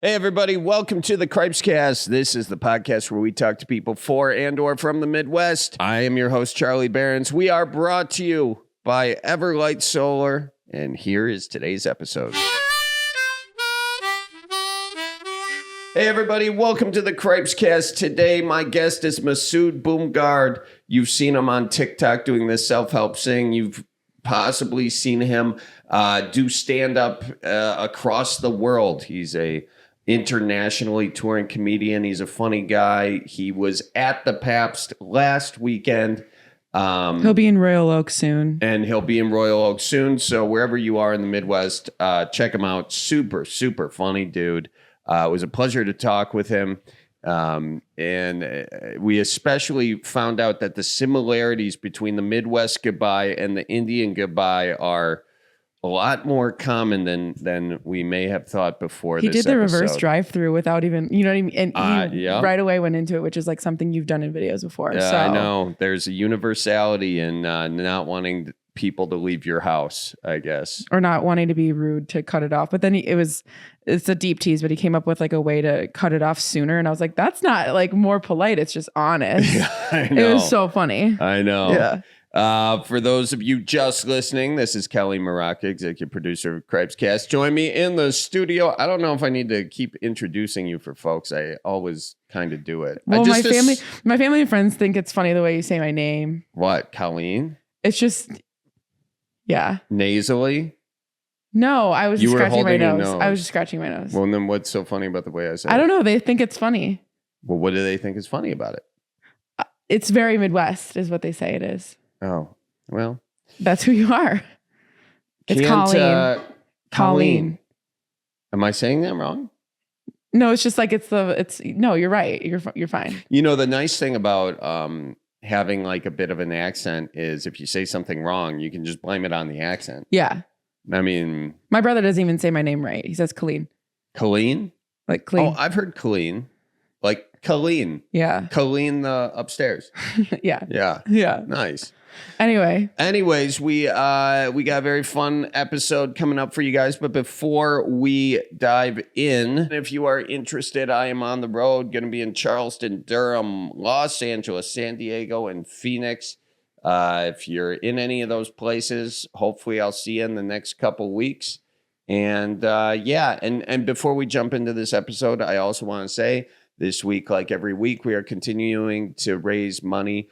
Hey, everybody. Welcome to the Cripescast. This is the podcast where we talk to people for and or from the Midwest. I am your host, Charlie Behrens. We are brought to you by Everlight Solar, and here is today's episode. Hey, everybody. Welcome to the Cripescast. Today, my guest is Masood Boomgaard. You've seen him on TikTok doing this Help Singh. You've possibly seen him do stand-up across the world. He's a internationally touring comedian. He's a funny guy. He was at the Pabst last weekend. He'll be in Royal Oak soon. And he'll be in Royal Oak soon. So wherever you are in the Midwest, check him out. Super, super funny dude. It was a pleasure to talk with him. And we especially found out that the similarities between the Midwest goodbye and the Indian goodbye are a lot more common than we may have thought before. He did the reverse drive-through without even, you know what I mean? And he yeah. right away went into it, which is like something you've done in videos before. Yeah, so. I know. There's a universality in not wanting people to leave your house, I guess. Or not wanting to be rude to cut it off. But then it's a deep tease, but he came up with like a way to cut it off sooner. And I was like, that's not like more polite. It's just honest. Yeah, I know. It was so funny. I know. Yeah. For those of you just listening, this is Kelly Maraca, executive producer of Cripescast. Join me in the studio. I don't know if I need to keep introducing you for folks. I always kind of do it. Well, my family and friends think it's funny the way you say my name. What, Colleen? It's just, yeah. Nasally? No, I was just scratching my nose. Nose. I was just scratching my nose. Well, then what's so funny about the way I say it? I don't know. They think it's funny. Well, what do they think is funny about it? It's very Midwest is what they say it is. Oh, well. That's who you are. It's Colleen. Colleen. Am I saying that wrong? No, it's just like no, you're right. You're fine. You know, the nice thing about having like a bit of an accent is if you say something wrong, you can just blame it on the accent. Yeah. I mean, my brother doesn't even say my name right. He says Colleen. Colleen? Like clean. Oh, I've heard Colleen. Like Colleen. Yeah. Colleen the upstairs. Yeah. Yeah. Yeah. Nice. Anyways, we got a very fun episode coming up for you guys. But before we dive in, if you are interested, I am on the road, going to be in Charleston, Durham, Los Angeles, San Diego, and Phoenix. If you're in any of those places, hopefully I'll see you in the next couple weeks. And and before we jump into this episode, I also want to say this week, like every week, we are continuing to raise money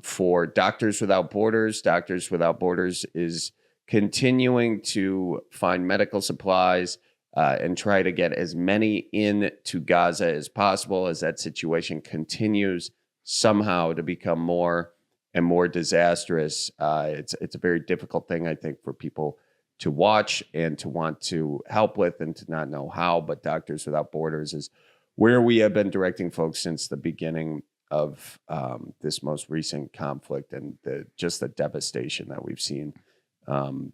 for Doctors Without Borders. Doctors Without Borders is continuing to find medical supplies and try to get as many into Gaza as possible as that situation continues somehow to become more and more disastrous. It's a very difficult thing, I think, for people to watch and to want to help with and to not know how. But Doctors Without Borders is where we have been directing folks since the beginning of this most recent conflict and just the devastation that we've seen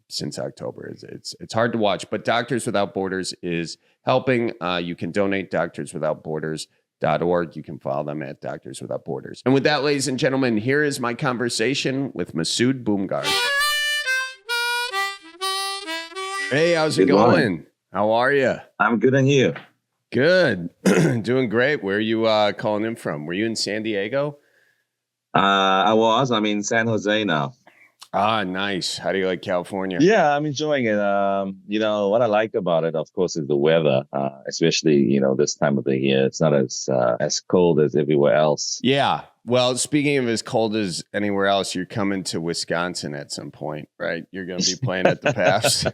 since October. It's hard to watch, but Doctors Without Borders is helping. You can donate doctorswithoutborders.org. You can follow them at Doctors Without Borders. And with that, ladies and gentlemen, here is my conversation with Masood Boomgaard. Hey, how's it going? Morning. How are you? I'm good, and you? Good. Doing great. Where are you calling in from? Were you in San Diego? I'm in San Jose now. Ah, nice. How do you like California? Yeah, I'm enjoying it. What I like about it, of course, is the weather, especially, this time of the year. It's not as cold as everywhere else. Yeah. Well, speaking of as cold as anywhere else, you're coming to Wisconsin at some point, right? You're going to be playing at the Pabst.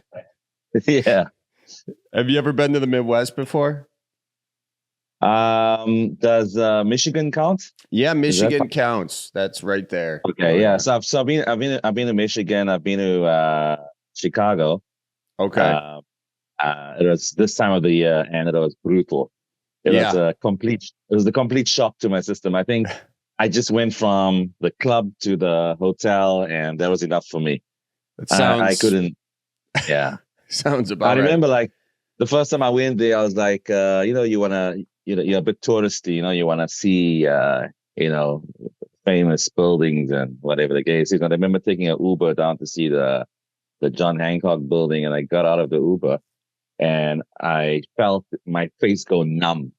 Yeah. Have you ever been to the Midwest before? Does Michigan count? Yeah, Michigan counts. That's right there. Okay, yeah. So I've been to Michigan. I've been to Chicago. Okay. It was this time of the year, and it was brutal. It was the complete shock to my system. I think I just went from the club to the hotel, and that was enough for me. I couldn't. Yeah. Sounds about right. I remember right. The first time I went there, I was like, you want to, you're a bit touristy, you want to see, famous buildings and whatever the case is. And I remember taking an Uber down to see the John Hancock building, and I got out of the Uber and I felt my face go numb.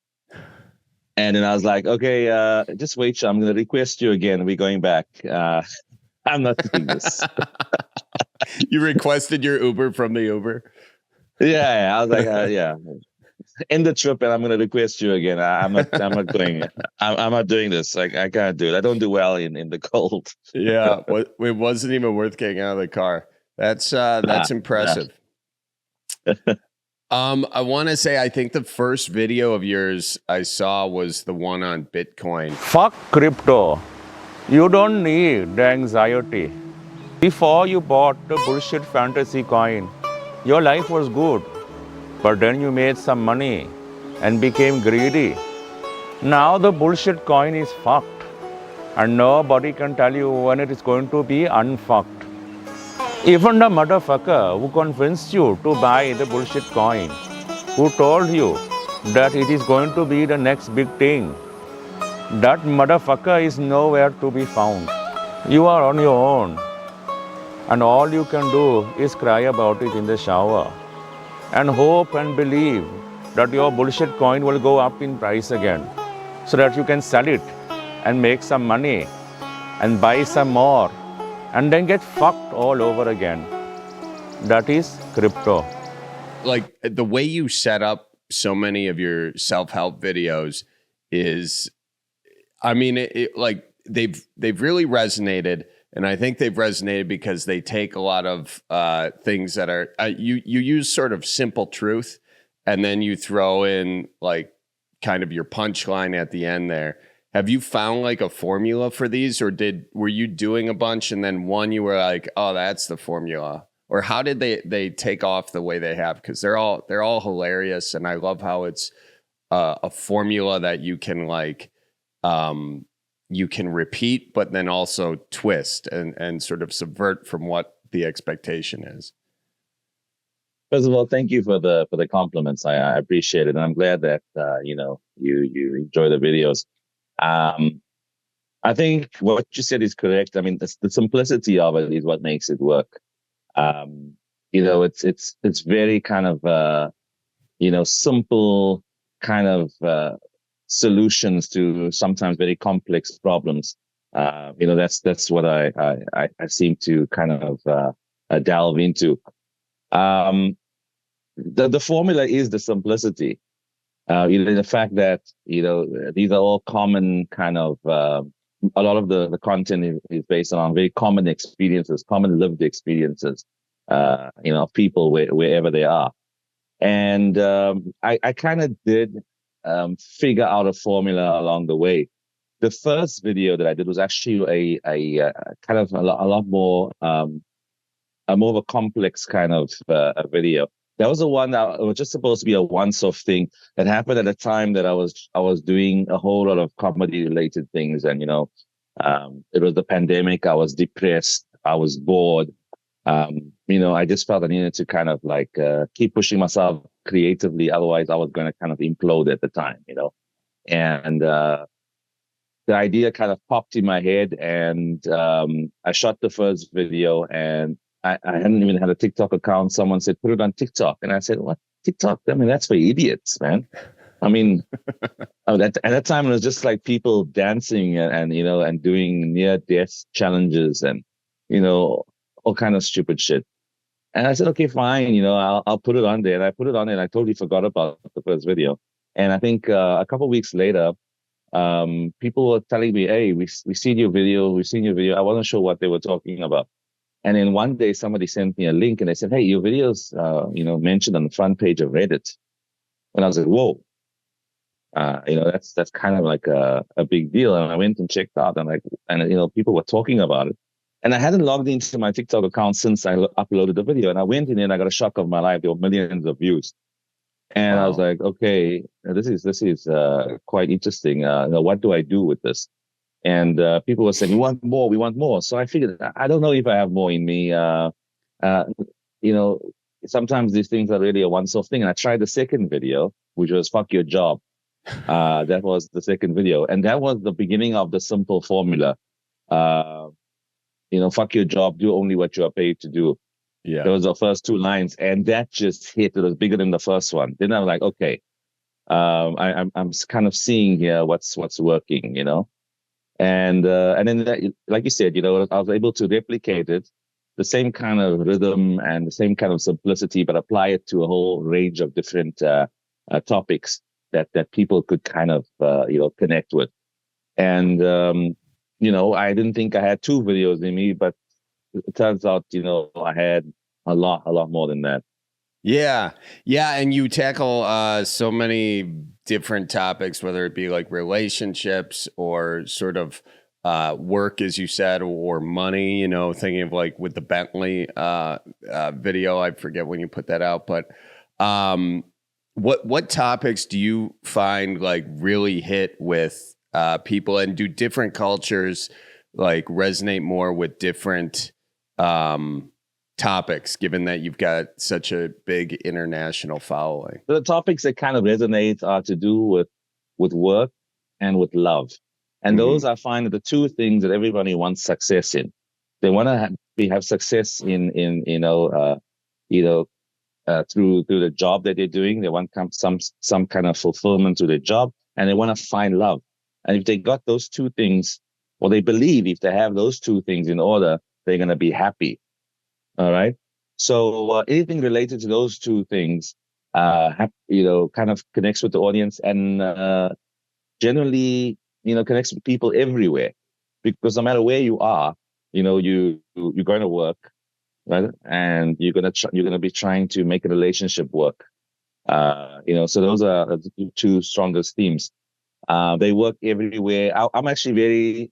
And then I was like, okay, just wait, I'm going to request you again. We're going back. I'm not doing this. You requested your Uber from the Uber? Yeah, I was like, yeah, end the trip, and I'm going to request you again. I'm not going. I'm not doing this. Like, I can't do it. I don't do well in the cold. Yeah, it wasn't even worth getting out of the car. That's impressive. I want to say I think the first video of yours I saw was the one on Bitcoin. Fuck crypto. You don't need the anxiety. Before you bought the bullshit fantasy coin, your life was good. But then you made some money and became greedy. Now the bullshit coin is fucked. And nobody can tell you when it is going to be unfucked. Even the motherfucker who convinced you to buy the bullshit coin, who told you that it is going to be the next big thing, that motherfucker is nowhere to be found. You are on your own. And all you can do is cry about it in the shower. And hope and believe that your bullshit coin will go up in price again, so that you can sell it and make some money and buy some more and then get fucked all over again. That is crypto. Like the way you set up so many of your self-help videos is, I mean, like they've really resonated, and I think they've resonated because they take a lot of things that are you use sort of simple truth, and then you throw in like kind of your punchline at the end there. Have you found like a formula for these, or were you doing a bunch and then one you were like, oh, that's the formula? Or how did they take off the way they have? Because they're all hilarious, and I love how it's a formula that you can like you can repeat, but then also twist and sort of subvert from what the expectation is. First of all, thank you for the compliments. I appreciate it, and I'm glad that you enjoy the videos. I think what you said is correct. I mean, the simplicity of it is what makes it work. It's very kind of simple kind of solutions to sometimes very complex problems. That's what I seem to kind of delve into. The formula is the simplicity. The fact that these are all common kind of a lot of the content is based on very common experiences, common lived experiences, of people wherever they are. And I kind of did figure out a formula along the way. The first video that I did was actually a kind of a lot more more of a complex kind of a video. That was the one that was just supposed to be a once-off thing that happened at a time that I was doing a whole lot of comedy-related things, and it was the pandemic. I was depressed. I was bored. I just felt I needed to kind of like keep pushing myself creatively. Otherwise, I was going to kind of implode at the time. And the idea kind of popped in my head, and I shot the first video, and I hadn't even had a TikTok account. Someone said, put it on TikTok. And I said, what? TikTok? I mean, that's for idiots, man. I mean, at that time, it was just like people dancing and doing near death challenges and, all kind of stupid shit. And I said, okay, fine. I'll put it on there. And I put it on there, and I totally forgot about the first video. And I think a couple of weeks later, people were telling me, hey, we've seen your video. I wasn't sure what they were talking about. And then one day somebody sent me a link, and they said, hey, your video's, mentioned on the front page of Reddit. And I was like, whoa, that's kind of like a big deal. And I went and checked out, and people were talking about it. And I hadn't logged into my TikTok account since I uploaded the video. And I went in and I got a shock of my life. There were millions of views. And wow. I was like, okay, this is quite interesting. What do I do with this? And people were saying, we want more. So I figured, I don't know if I have more in me. Sometimes these things are really a once-off thing. And I tried the second video, which was fuck your job. That was the second video. And that was the beginning of the simple formula. Fuck your job, do only what you are paid to do. Yeah. Those are the first two lines, and that just hit. It was bigger than the first one. Then I'm like, okay, I'm kind of seeing here what's working, and then like you said, I was able to replicate it, the same kind of rhythm and the same kind of simplicity, but apply it to a whole range of different topics that people could kind of connect with. And I didn't think I had two videos in me, but it turns out I had a lot more than that. Yeah. And you tackle so many different topics, whether it be like relationships or sort of work, as you said, or money, thinking of like with the Bentley video. I forget when you put that out, but what topics do you find like really hit with people, and do different cultures like resonate more with different topics, given that you've got such a big international following? The topics that kind of resonate are to do with work and with love. And those, I find, are the two things that everybody wants success in. They want to have success in through the job that they're doing. They want some kind of fulfillment to their job, and they want to find love. And if they got those two things, or they believe if they have those two things in order, they're going to be happy. All right. So anything related to those two things, kind of connects with the audience, and generally, connects with people everywhere, because no matter where you are, you're going to work, right? And you're going to be trying to make a relationship work. So those are the two strongest themes. They work everywhere. I'm actually very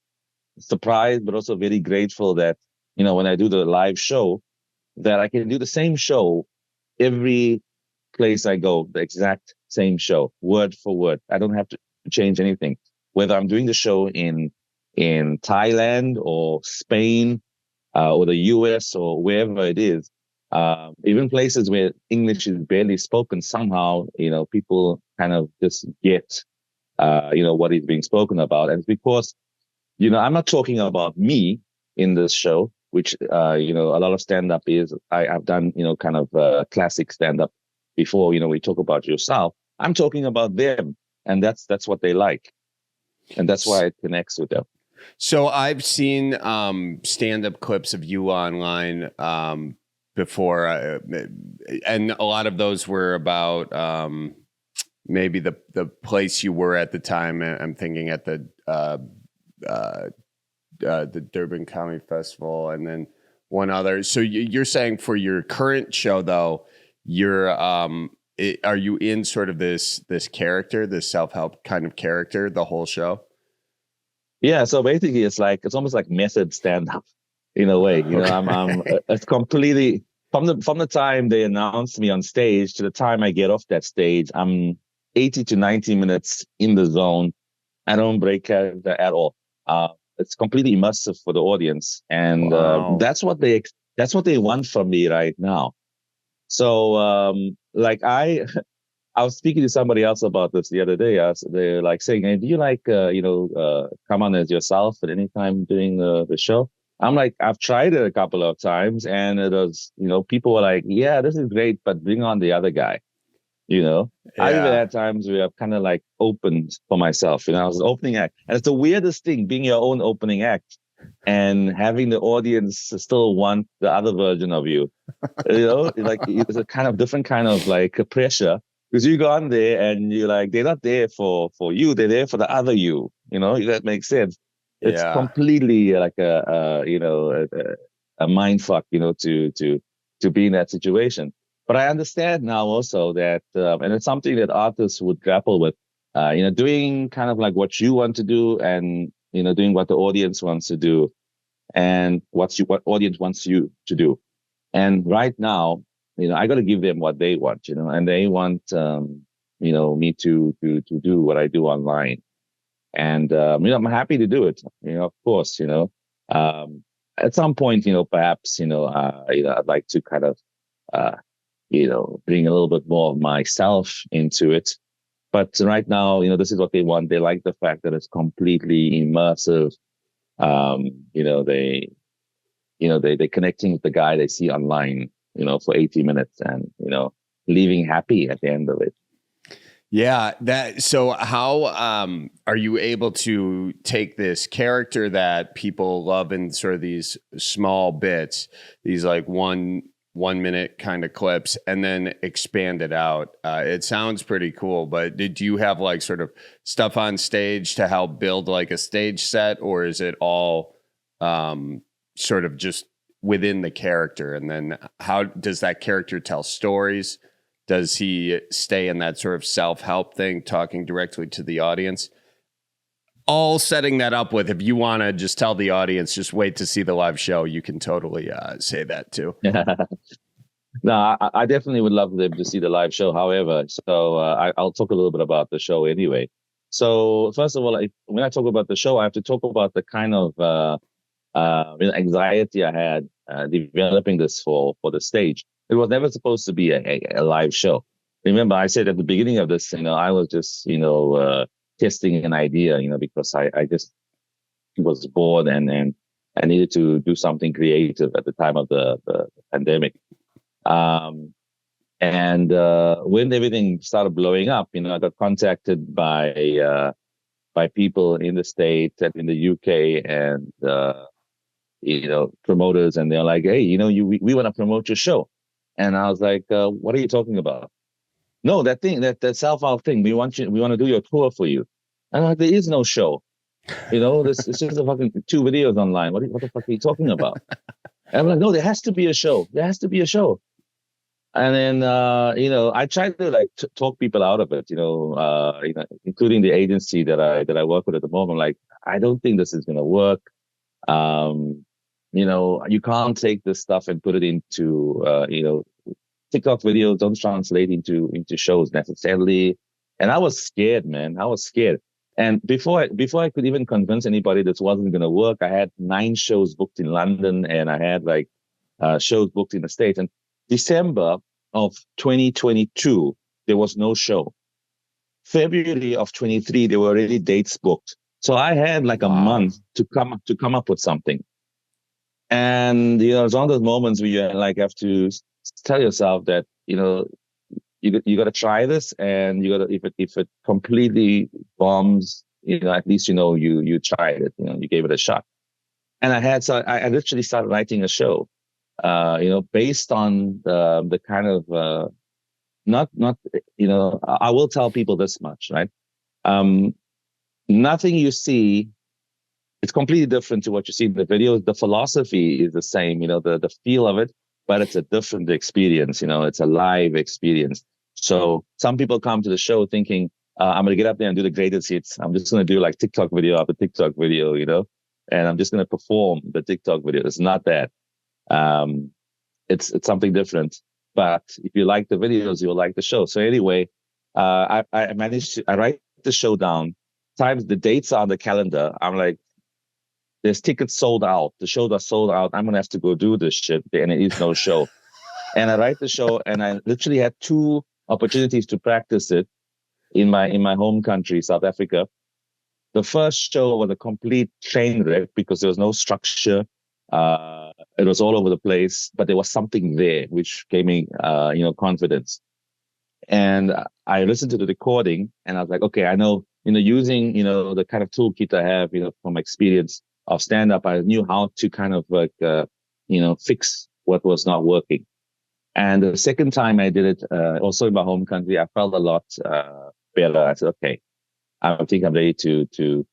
surprised, but also very grateful that, when I do the live show, that I can do the same show every place I go, the exact same show, word for word. I don't have to change anything. Whether I'm doing the show in Thailand or Spain or the US or wherever it is, even places where English is barely spoken, somehow, people kind of just get, what is being spoken about. And it's because, I'm not talking about me in this show, which, a lot of stand-up is. I've done, kind of classic stand-up before, we talk about yourself. I'm talking about them, and that's what they like. And that's why it connects with them. So I've seen stand-up clips of you online before, and a lot of those were about maybe the place you were at the time. I'm thinking at the Durban Comedy Festival, and then one other. So you're saying for your current show, though, you're are you in sort of this character, this self-help kind of character, the whole show? Yeah. So basically, it's almost like method stand-up in a way. Okay. It's completely from the time they announce me on stage to the time I get off that stage, I'm 80 to 90 minutes in the zone. I don't break character at all. It's completely immersive for the audience, and Wow. that's what they want from me right now. So, I was speaking to somebody else about this the other day. They're like saying, "Hey, do you come on as yourself at any time during the show?" I'm like, I've tried it a couple of times, and it was, people were like, "Yeah, this is great, but bring on the other guy." I even had times where I've kind of like opened for myself. I was an opening act, and it's the weirdest thing being your own opening act and having the audience still want the other version of you. Like it's a kind of different kind of like pressure, because you go on there and you're like, they're not there for you, they're there for the other you. If that makes sense. It's completely like a mind fuck, to be in that situation. But I understand now also that, and it's something that artists would grapple with, doing kind of like what you want to do, and, doing what the audience wants to do, and what audience wants you to do. And right now, I got to give them what they want, and they want, me to do what I do online. And, I'm happy to do it, of course, at some point, perhaps, I'd like to kind of, bring a little bit more of myself into it. But right now, this is what they want. They like the fact that it's completely immersive. They're connecting with the guy they see online. for 80 minutes and, leaving happy at the end of it. Yeah, so how are you able to take this character that people love in sort of these small bits, these like 1 minute kind of clips, and then expand it out? It sounds pretty cool, but did you have like sort of stuff on stage to help build like a stage set, or is it all sort of just within the character? And then how does that character tell stories? Does he stay in that sort of self-help thing, talking directly to the audience? All setting that up with, if you want to just tell the audience, just wait to see the live show, you can totally say that too. No, I definitely would love them to see the live show. However, so I'll talk a little bit about the show anyway. So first of all, when I talk about the show, I have to talk about the kind of anxiety I had developing this for the stage. It was never supposed to be a live show. Remember, I said at the beginning of this, I was just, testing an idea, because I just was bored and I needed to do something creative at the time of the pandemic. And when everything started blowing up, I got contacted by people in the States and in the UK and, promoters, and they're like, hey, we want to promote your show. And I was like, what are you talking about? No, that thing, that self-help thing, we want to do your tour for you. And I'm like, there is no show. This it's just a fucking 2 videos online. What the fuck are you talking about? And I'm like, no, there has to be a show. There has to be a show. And then, I tried to talk people out of it, including the agency that I work with at the moment. Like, I don't think this is going to work. You can't take this stuff and put it into, TikTok videos don't translate into shows necessarily. And I was scared, man. I was scared. And before I could even convince anybody this wasn't going to work, I had 9 shows booked in London, and I had shows booked in the States. And December of 2022, there was no show. February of 23, there were already dates booked. So I had a month to come up with something. And, it's one of those moments where you have to tell yourself that, you got to try this, and you got to, if it completely bombs, at least, you tried it, you gave it a shot. And I literally started writing a show, based on the kind of, not, I will tell people this much, right? Nothing you see, it's completely different to what you see in the videos. The philosophy is the same, the feel of it, but it's a different experience. It's a live experience. So some people come to the show thinking, I'm going to get up there and do the greatest hits. I'm just going to do TikTok video after TikTok video, and I'm just going to perform the TikTok video. It's not that. It's something different. But if you like the videos, you'll like the show. So anyway, I managed to write the show down. Times the dates are on the calendar. I'm like, there's tickets sold out. The shows are sold out. I'm going to have to go do this shit. And it is no show. And I write the show, and I literally had 2 opportunities to practice it in my home country, South Africa. The first show was a complete train wreck because there was no structure. It was all over the place, but there was something there which gave me, confidence. And I listened to the recording, and I was like, okay, I know, using, the kind of toolkit I have, from experience of stand-up, I knew how to kind of fix what was not working. And the second time I did it, also in my home country, I felt a lot better. I said, okay, I think I'm ready to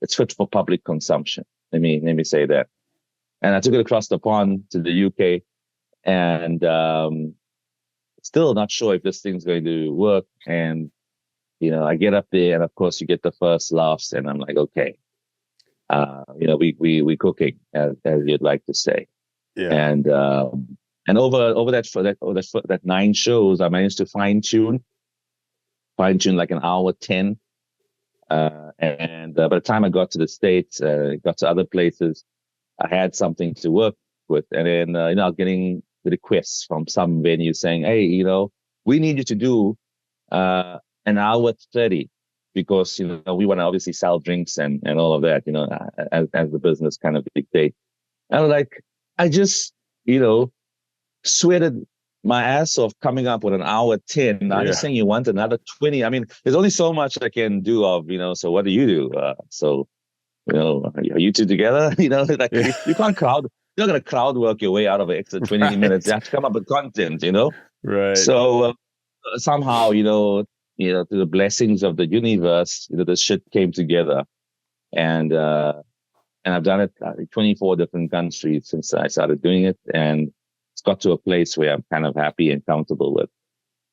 it's fit for public consumption. Let me say that. And I took it across the pond to the UK, and still not sure if this thing's going to work. And, I get up there, and of course you get the first laughs, and I'm like, okay, we cooking, as you'd like to say. Yeah. And over that 9 shows, I managed to fine tune like an hour 10. And by the time I got to the States, got to other places, I had something to work with. And then, I was getting requests from some venue saying, hey, we need you to do an hour 30 because, we want to obviously sell drinks and all of that, as the business kind of dictate. And I was like, I just, sweated my ass off coming up with an hour 10. Now you're saying you want another 20. I mean, there's only so much I can do of, so what do you do? Are you two together? Like you can't crowd, you're not going to crowd work your way out of an extra 20 minutes. You have to come up with content, Right. So somehow, through the blessings of the universe, this shit came together. And I've done it in 24 different countries since I started doing it. And it's got to a place where I'm kind of happy and comfortable with.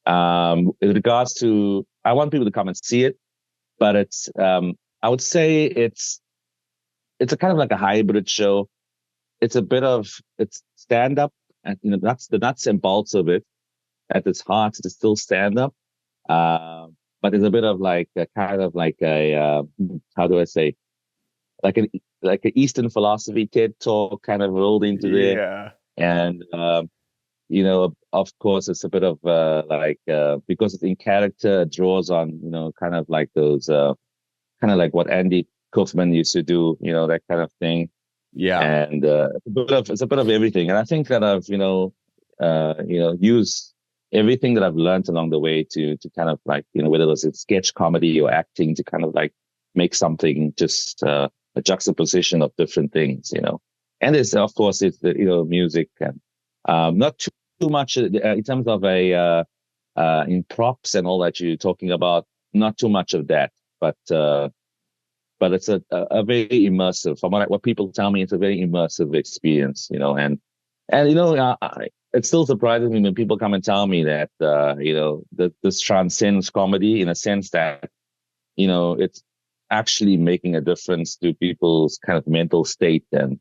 In regards to, I want people to come and see it, but it's, I would say it's a kind of like a hybrid show. It's it's stand-up, and that's the nuts and bolts of it. At its heart, it's still stand-up, but it's a bit of like a kind of like a how do I say, like an Eastern philosophy TED talk kind of rolled into there. And of course, it's a bit of because it's in character, it draws on kind of like those kind of like what Andy Kaufman used to do, that kind of thing. Yeah. And it's a bit of everything. And I think that I've used everything that I've learned along the way to kind of like whether it's sketch comedy or acting to kind of like make something just a juxtaposition of different things, And it's of course it's the music and not too much in terms of in props and all that you're talking about. Not too much of that, but it's a very immersive. From what people tell me, it's a very immersive experience, and it still surprises me when people come and tell me that that this transcends comedy in a sense that it's actually making a difference to people's kind of mental state. And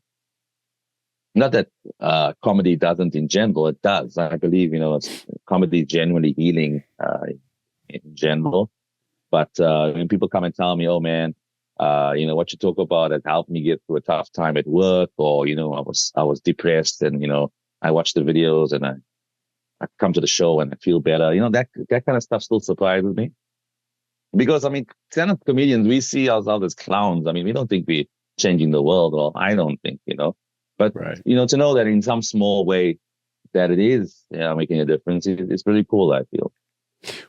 not that comedy doesn't in general, it does. I believe comedy is genuinely healing in general. But when people come and tell me, oh man, what you talk about has helped me get through a tough time at work, or I was depressed, and I watch the videos and I come to the show and I feel better. That kind of stuff still surprises me, because I mean, stand-up comedians, we see ourselves as clowns. I mean, we don't think we're changing the world, or I don't think, but to know that in some small way that it is making a difference, it's really cool, I feel.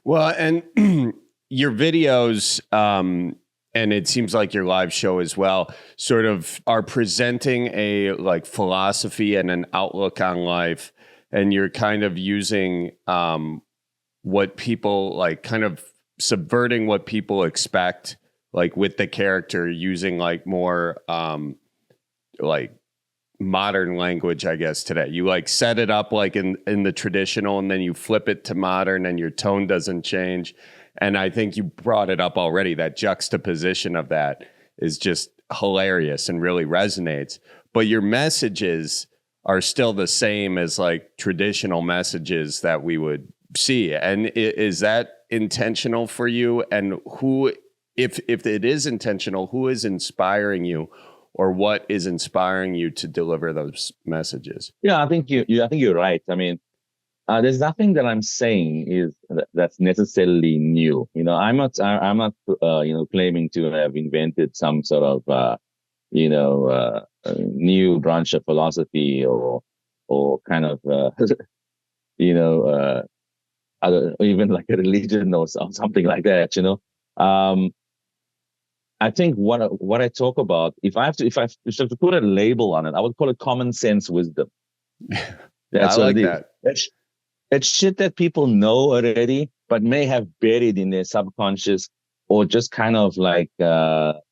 Well, and your videos, and it seems like your live show as well, sort of are presenting a like philosophy and an outlook on life. And you're kind of using what people like, kind of subverting what people expect, like with the character, using like more like modern language, I guess, today. You like set it up like in the traditional, and then you flip it to modern, and your tone doesn't change. And I think you brought it up already. That juxtaposition of that is just hilarious and really resonates. But your messages are still the same as like traditional messages that we would see. And is that intentional for you? And who, if it is intentional, who is inspiring you, or what is inspiring you to deliver those messages? Yeah, I think you're right. I mean, there's nothing that I'm saying that's necessarily new. I'm not claiming to have invented some sort of new branch of philosophy or kind of even like a religion or something like that. I think what I talk about, if I have to put a label on it, I would call it common sense wisdom. That's I like that. It's shit that people know already, but may have buried in their subconscious, or just kind of like, it's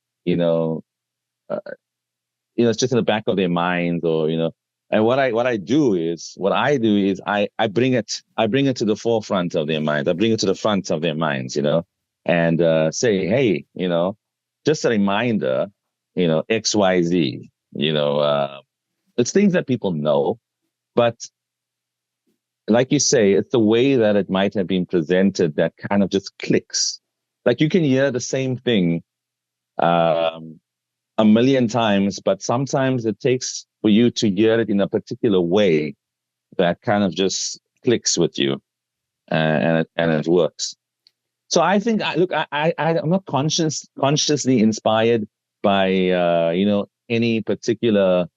just in the back of their minds, or, and what I do is I bring it to the forefront of their minds. I bring it to the front of their minds, and say, hey, just a reminder, X, Y, Z, it's things that people know, but like you say, it's the way that it might have been presented that kind of just clicks. Like you can hear the same thing a million times, but sometimes it takes for you to hear it in a particular way that kind of just clicks with you, and it works. So I think, I'm not consciously inspired by any particular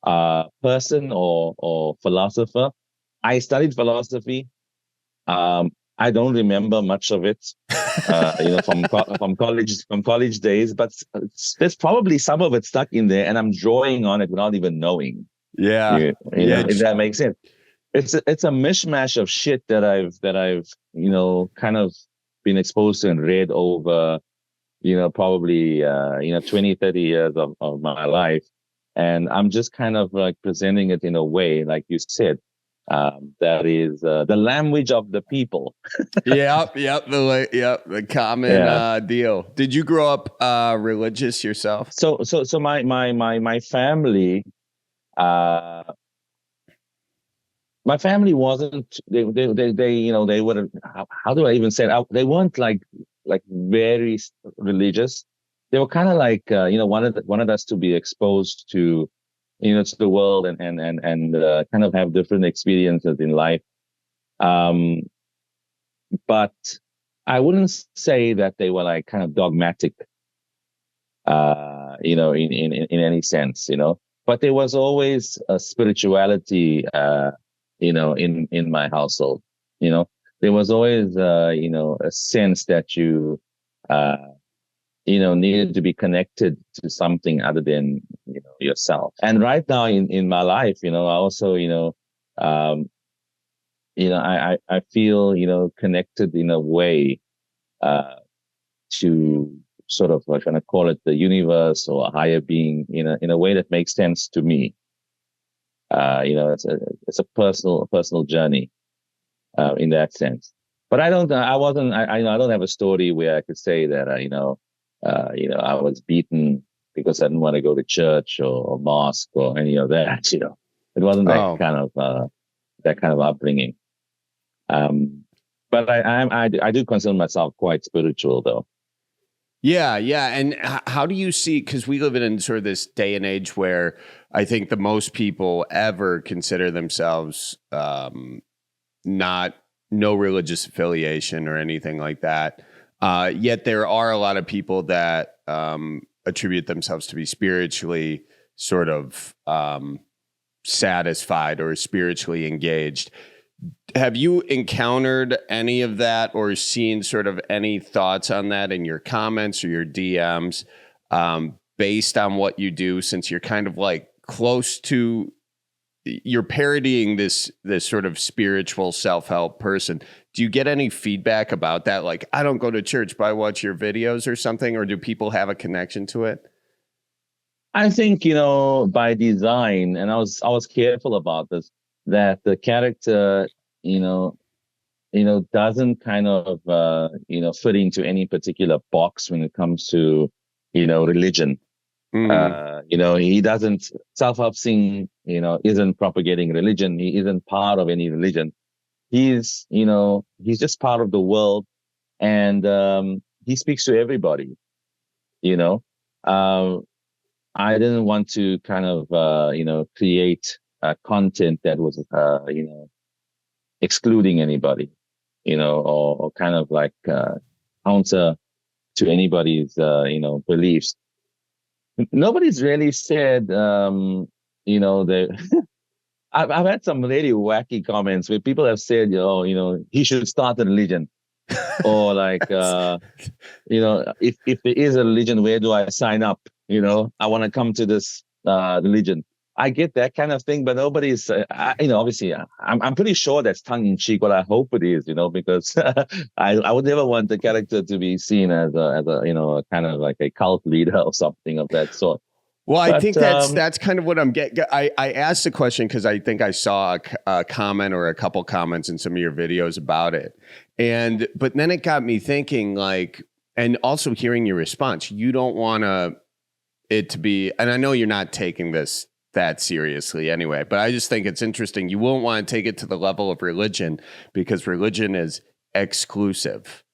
person or philosopher. I studied philosophy. I don't remember much of it, from college days. But there's probably some of it stuck in there, and I'm drawing on it without even knowing. Yeah. If that makes sense. It's a mishmash of shit that I've kind of been exposed to and read over, probably 20, 30 years of my life. And I'm just kind of like presenting it in a way, like you said, that is the language of the people. The common deal. Did you grow up religious yourself? So my family, my family wasn't, they wouldn't, how do I even say it? They weren't like very religious. They were kind of like, wanted us to be exposed to, to the world and kind of have different experiences in life. But I wouldn't say that they were like kind of dogmatic, in any sense, but there was always a spirituality, in my household. There was always, a sense that you, needed to be connected to something other than, yourself. And right now in my life, I also, I feel, connected in a way, to sort of, like, I'm gonna call it the universe or a higher being, in a way that makes sense to me. It's a personal journey, in that sense. But I don't have a story where I could say that, I was beaten because I didn't want to go to church or mosque or any of that. It wasn't that kind of upbringing. But I do consider myself quite spiritual, though. Yeah. And how do you see, because we live in sort of this day and age where I think the most people ever consider themselves no religious affiliation or anything like that. Yet there are a lot of people that attribute themselves to be spiritually sort of satisfied or spiritually engaged. Have you encountered any of that or seen sort of any thoughts on that in your comments or your DMs based on what you do, since you're kind of like close to, you're parodying this sort of spiritual self-help person? Do you get any feedback about that? Like, I don't go to church, but I watch your videos or something, or do people have a connection to it? I think, by design, and I was careful about this, that the character, doesn't kind of, fit into any particular box when it comes to, religion. Mm-hmm. He doesn't, Help Singh, isn't propagating religion. He isn't part of any religion. He's just part of the world, and he speaks to everybody. I didn't want to kind of, create content that was, excluding anybody, or kind of like counter to anybody's, beliefs. Nobody's really said, they. I've had some really wacky comments where people have said, he should start a religion, or like, if there is a religion, where do I sign up? I want to come to this religion. I get that kind of thing, but nobody's, obviously, I'm pretty sure that's tongue in cheek. What I hope it is, because I would never want the character to be seen as a kind of like a cult leader or something of that sort. Well, I think that's kind of what I'm getting. I asked the question because I think I saw a comment or a couple comments in some of your videos about it, but then it got me thinking, like, and also hearing your response. You don't want it to be, and I know you're not taking this that seriously anyway, but I just think it's interesting. You won't want to take it to the level of religion because religion is exclusive,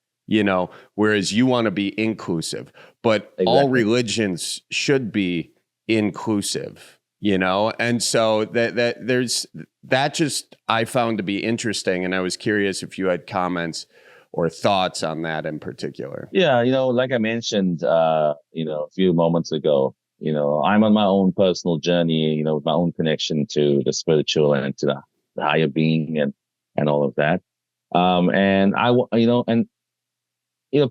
whereas you want to be inclusive. But exactly. All religions should be inclusive, and so that just I found to be interesting, and I was curious if you had comments or thoughts on that in particular. Yeah, like I mentioned, a few moments ago, I'm on my own personal journey, with my own connection to the spiritual and to higher being and all of that. And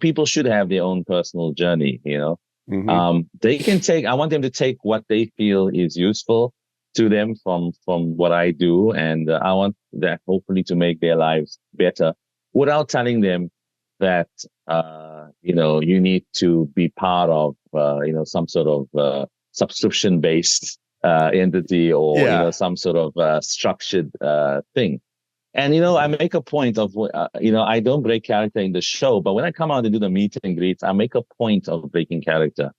people should have their own personal journey, I want them to take what they feel is useful to them from what I do. And I want that hopefully to make their lives better without telling them that, you need to be part of, some sort of subscription based entity or, some sort of structured thing. And, I make a point of, I don't break character in the show, but when I come out and do the meet and greets, I make a point of breaking character.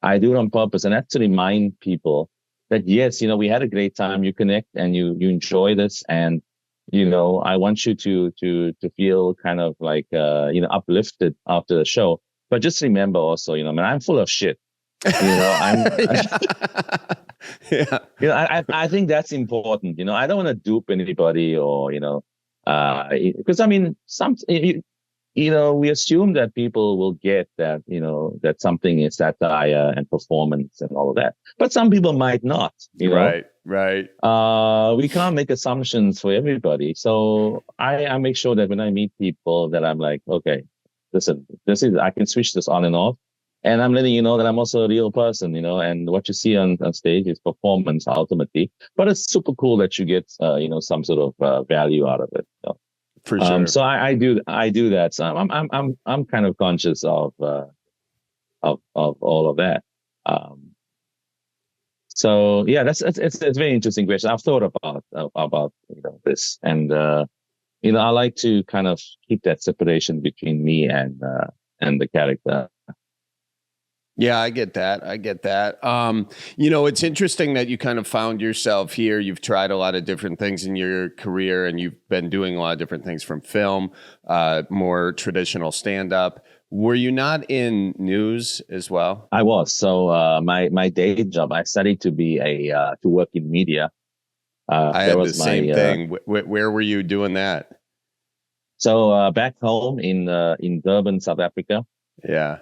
I do it on purpose. And that's to remind people that, yes, we had a great time. You connect and you enjoy this. And, I want you to feel kind of like, uplifted after the show. But just remember also, I'm full of shit. I think that's important. I don't want to dupe anybody or, because we assume that people will get that, that something is satire and performance and all of that. But some people might not, Right. We can't make assumptions for everybody. So I make sure that when I meet people that I'm like, okay, listen, I can switch this on and off. And I'm letting you know that I'm also a real person, and what you see on stage is performance ultimately. But it's super cool that you get, some sort of value out of it. For sure. So I do that. So I'm kind of conscious of all of that. So yeah, it's a very interesting question. I've thought about this, and I like to kind of keep that separation between me and the character. Yeah, I get that. It's interesting that you kind of found yourself here. You've tried a lot of different things in your career, and you've been doing a lot of different things, from film, more traditional stand-up. Were you not in news as well? I was. So my day job, I studied to be to work in media. I had the same thing. Where were you doing that? So back home in Durban, South Africa. Yeah.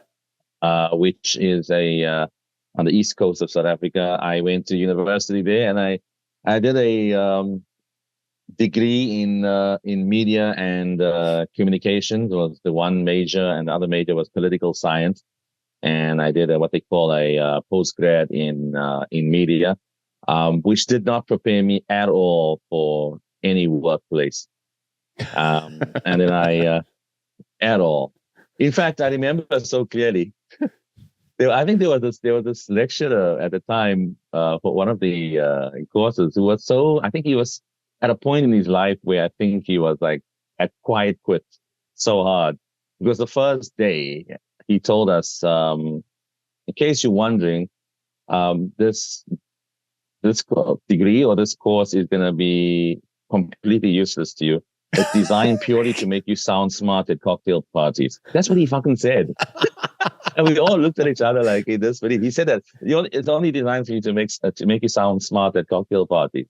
Which is on the east coast of South Africa. I went to university there, and I did a degree in media and communications. Was the one major, and the other major was political science. And I did what they call a postgrad in media, which did not prepare me at all for any workplace. And then at all. In fact, I remember so clearly. I think there was this lecturer at the time for one of the courses who was I think he was at a point in his life where I think he was like at quiet quit so hard, because the first day he told us, in case you're wondering, this degree or this course is going to be completely useless to you. It's designed purely to make you sound smart at cocktail parties. That's what he fucking said. And we all looked at each other like, hey, but he said that it's only designed for you to make you sound smart at cocktail parties.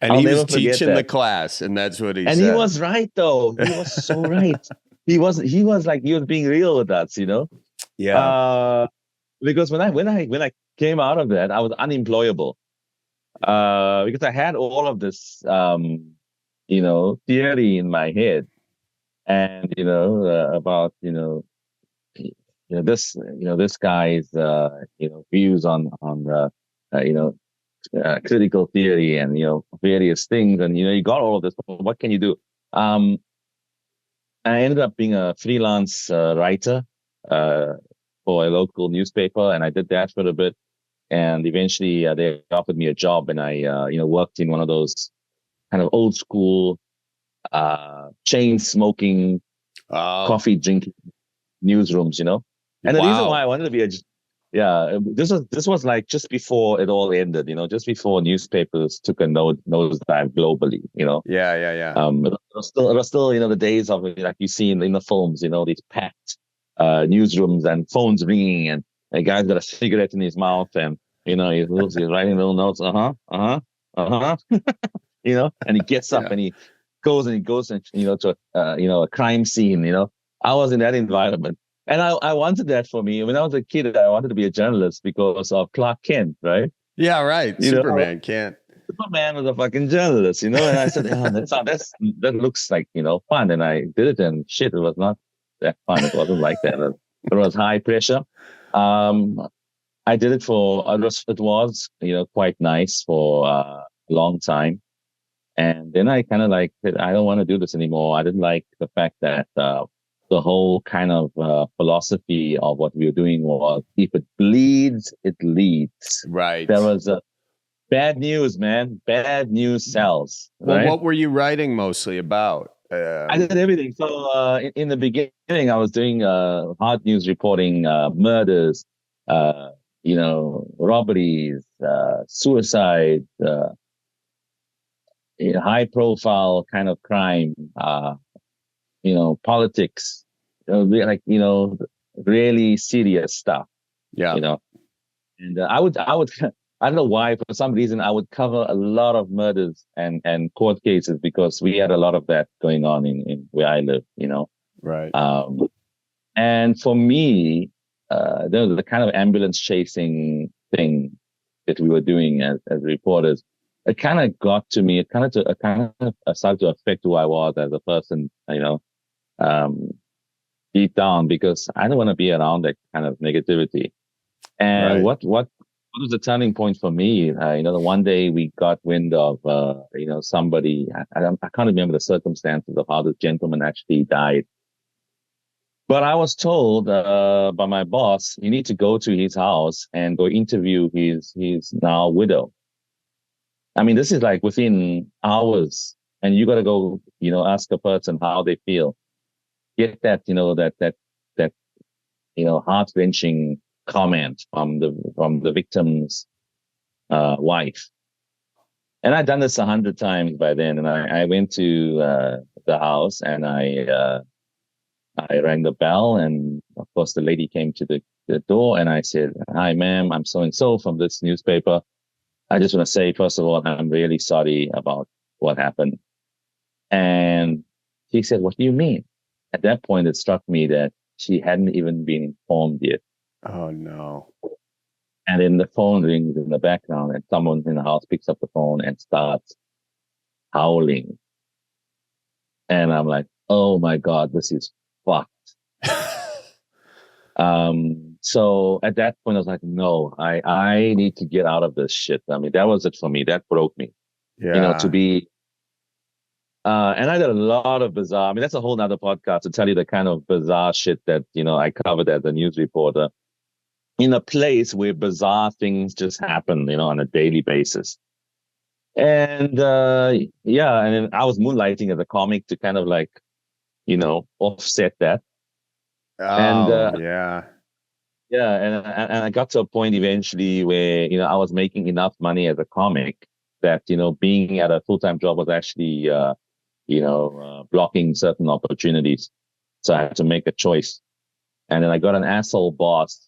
And he was teaching the class, and that's what he said. And he was right, though. He was so right. He was being real with us, Yeah. Because when I came out of that, I was unemployable. Because I had all of this, theory in my head, and about this guy's views on critical theory and various things, and you got all of this. What can you do? I ended up being a freelance writer for a local newspaper, and I did that for a bit, and eventually they offered me a job, and I worked in one of those kind of old school chain smoking, coffee drinking newsrooms, And the reason why I wanted to be this was like just before it all ended, just before newspapers took a nosedive globally, Yeah. It was still, the days of like you see in the films, these packed newsrooms and phones ringing, and a guy's got a cigarette in his mouth, and he's writing little notes, and he gets up and he goes to a crime scene, I was in that environment. And I wanted that for me. When I was a kid, I wanted to be a journalist because of Clark Kent, right? Yeah, right. Superman Kent. Superman was a fucking journalist, you know. And I said, yeah, that looks like, you know, fun. And I did it, and shit, it was not that fun. It wasn't like that. It was high pressure. I did it it was, you know, quite nice for a long time. And then I kind of like said, I don't want to do this anymore. I didn't like the fact that the whole kind of philosophy of what we were doing was, if it bleeds, it leads. Right. There was bad news, man. Bad news sells. Well, right? what were you writing mostly about? I did everything. So in the beginning, I was doing hard news reporting, murders, you know, robberies, suicide, high profile kind of crime, you know, politics, like, you know, really serious stuff, Yeah. you know. And I would, I don't know why, for some reason, I would cover a lot of murders and court cases, because we had a lot of that going on in where I live, you know. Right. And for me, the kind of ambulance chasing thing that we were doing as reporters, it kind of got to me. It kind of started to affect who I was as a person, you know, deep down, because I don't want to be around that kind of negativity. And Right. what was the turning point for me? You know, the one day we got wind of, you know, somebody. I can't remember the circumstances of how this gentleman actually died. But I was told by my boss, you need to go to his house and go interview his now widow. I mean, this is like within hours, and you got to go, you know, ask a person how they feel, get that, you know, that you know, heart wrenching comment from the victim's wife. And I'd done this 100 times by then, and I went to the house, and I rang the bell, and of course the lady came to the door, and I said, "Hi, ma'am, I'm so and so from this newspaper. I just want to say, first of all, I'm really sorry about what happened." And she said, "What do you mean?" At that point, it struck me that she hadn't even been informed yet. Oh no. And then the phone rings in the background, and someone in the house picks up the phone and starts howling. And I'm like, oh my God, this is fucked. So at that point, I was like, no, I need to get out of this shit. I mean, that was it for me. That broke me. Yeah. You know, to be, and I did a lot of bizarre, I mean, that's a whole nother podcast to tell you the kind of bizarre shit that, you know, I covered as a news reporter in a place where bizarre things just happen, you know, on a daily basis. And, yeah, and then I was moonlighting as a comic to kind of like, you know, offset that. And, yeah. yeah, and I got to a point eventually where, you know, I was making enough money as a comic that, you know, being at a full-time job was actually, you know, blocking certain opportunities. So I had to make a choice. And then I got an asshole boss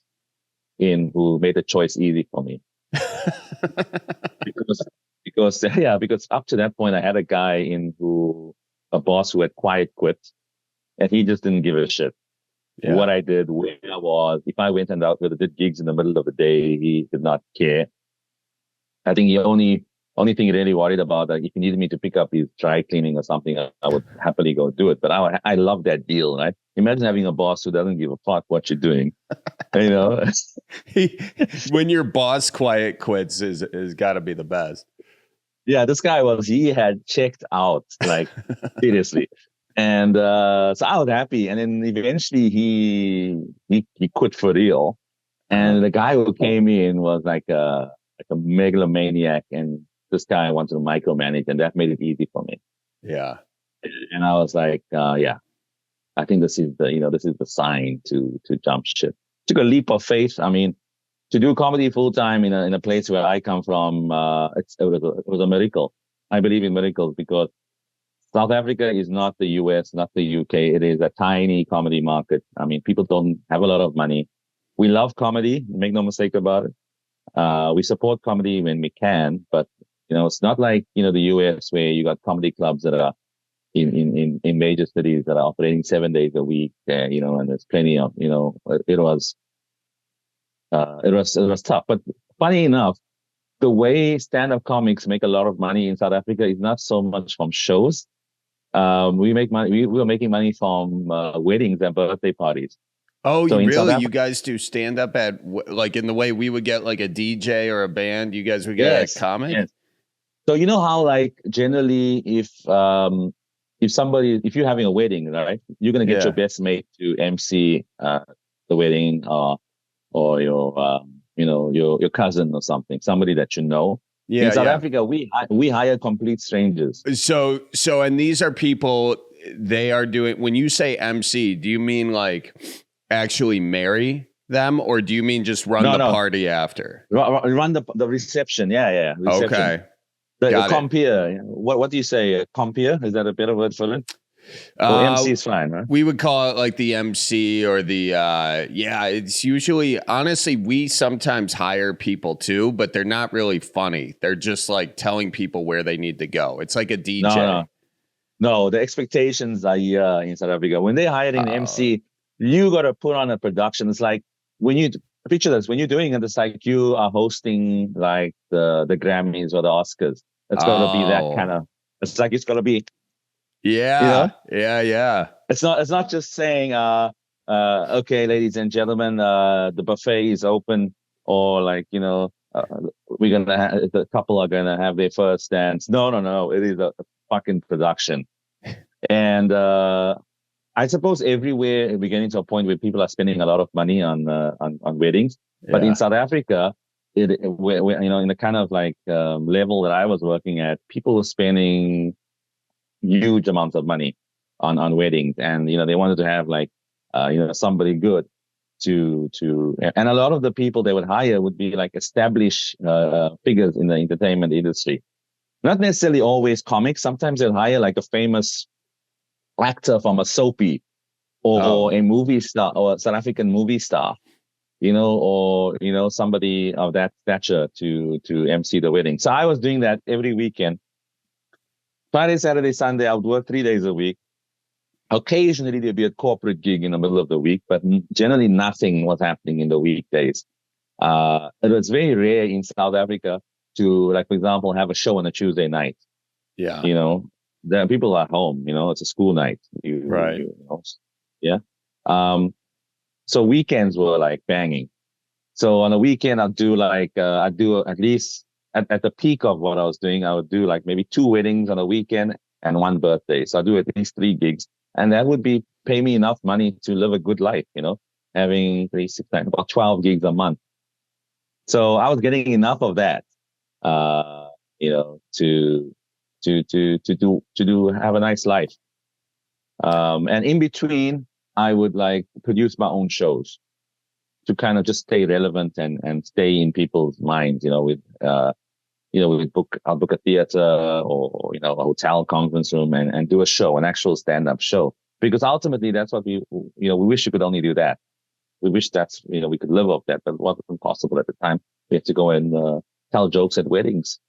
in who made the choice easy for me. because up to that point, I had a boss who had quiet quit, and he just didn't give a shit. Yeah. What I did, where I was, if I went and out with did gigs in the middle of the day, he did not care. I think the only thing he really worried about, if he needed me to pick up his dry cleaning or something, I would happily go do it. But I love that deal, right? Imagine having a boss who doesn't give a fuck what you're doing. You know, when your boss quiet quits is got to be the best. Yeah, this guy he had checked out, like seriously. And so I was happy. And then eventually he quit for real. And the guy who came in was like a megalomaniac, and this guy wanted to micromanage, and that made it easy for me. Yeah. And I was like, yeah, I think this is the sign to jump ship. Took a leap of faith. I mean, to do comedy full time in a place where I come from, it was a miracle. I believe in miracles, because South Africa is not the US, not the UK. It is a tiny comedy market. I mean, people don't have a lot of money. We love comedy, make no mistake about it. We support comedy when we can, but you know, it's not like, you know, the US where you got comedy clubs that are in major cities that are operating 7 days a week, you know, and there's plenty of, you know, it was tough. But funny enough, the way stand-up comics make a lot of money in South Africa is not so much from shows. We make money. We were making money from weddings and birthday parties. Oh, So you in South really? Africa, You guys do stand up at like in the way we would get like a DJ or a band. You guys would get yes, a comic. yes. So you know how like generally if you're having a wedding, right, you're gonna get Yeah. your best mate to MC the wedding, or your your cousin or somebody that you know. Yeah, In South yeah. Africa, we hire complete strangers. So, and these are people. They are doing. When you say MC, do you mean like actually marry them, or do you mean just run the party after? Run the reception. Yeah, reception. Okay, The got it. compeer. What do you say? Compeer? Is that a better word for it? MC is fine, right? We would call it like the MC or the it's usually, honestly, we sometimes hire people too, but they're not really funny. They're just like telling people where they need to go. It's like a DJ. No, the expectations are in South Africa. When they're hiring an MC, you got to put on a production. It's like when you picture this, when you're doing it, it's like you are hosting like the Grammys or the Oscars. It's got to be that kind of. It's like it's got to be. Yeah, yeah. It's not just saying, okay, ladies and gentlemen, the buffet is open, or like the couple are gonna have their first dance. No. It is a fucking production, and I suppose everywhere we're getting to a point where people are spending a lot of money on weddings, but in South Africa, we're in the kind of like level that I was working at, people were spending huge amounts of money on weddings, and they wanted to have like somebody good to and a lot of the people they would hire would be like established figures in the entertainment industry, not necessarily always comics. Sometimes they'll hire like a famous actor from a soapy or a movie star or a South African movie star, or somebody of that stature to MC the wedding. So I was doing that every weekend. Friday, Saturday, Sunday, I would work 3 days a week. Occasionally, there'd be a corporate gig in the middle of the week, but generally nothing was happening in the weekdays. It was very rare in South Africa to, like, for example, have a show on a Tuesday night. Yeah. The people are at home, it's a school night. Right. Yeah. So weekends were like banging. So on a weekend, I'd do at least at the peak of what I was doing, I would do like maybe 2 weddings on a weekend and 1 birthday. So I do at least 3 gigs, and that would pay me enough money to live a good life, having 3, 6, 9, about 12 gigs a month. So I was getting enough of that, to have a nice life. And in between, I would like produce my own shows to kind of just stay relevant and stay in people's minds, I'll book a theater or a hotel conference room and do a show, an actual stand-up show, because ultimately that's what we wish you could only do that. We wish we could live off that, but it wasn't possible at the time. We had to go and tell jokes at weddings.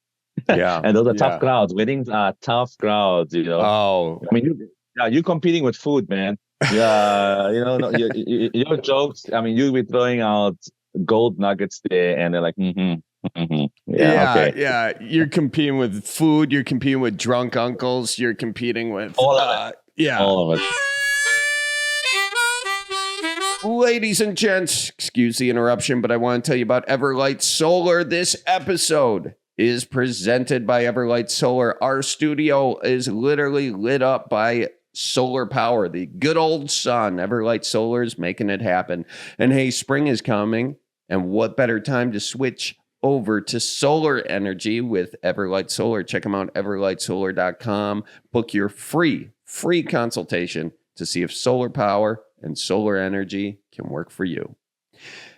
Yeah. And those are tough crowds. Weddings are tough crowds, Oh, I mean, you're competing with food, man. Yeah, your jokes. I mean, you'll be throwing out gold nuggets there, and they're like, okay. Yeah. You're competing with food. You're competing with drunk uncles. You're competing with all of it. Yeah, all of it. Ladies and gents, excuse the interruption, but I want to tell you about Everlight Solar. This episode is presented by Everlight Solar. Our studio is literally lit up by solar power, the good old sun. Everlight Solar is making it happen. And hey, spring is coming, and what better time to switch over to solar energy with Everlight Solar. Check them out, everlightsolar.com. Book your free consultation to see if solar power and solar energy can work for you.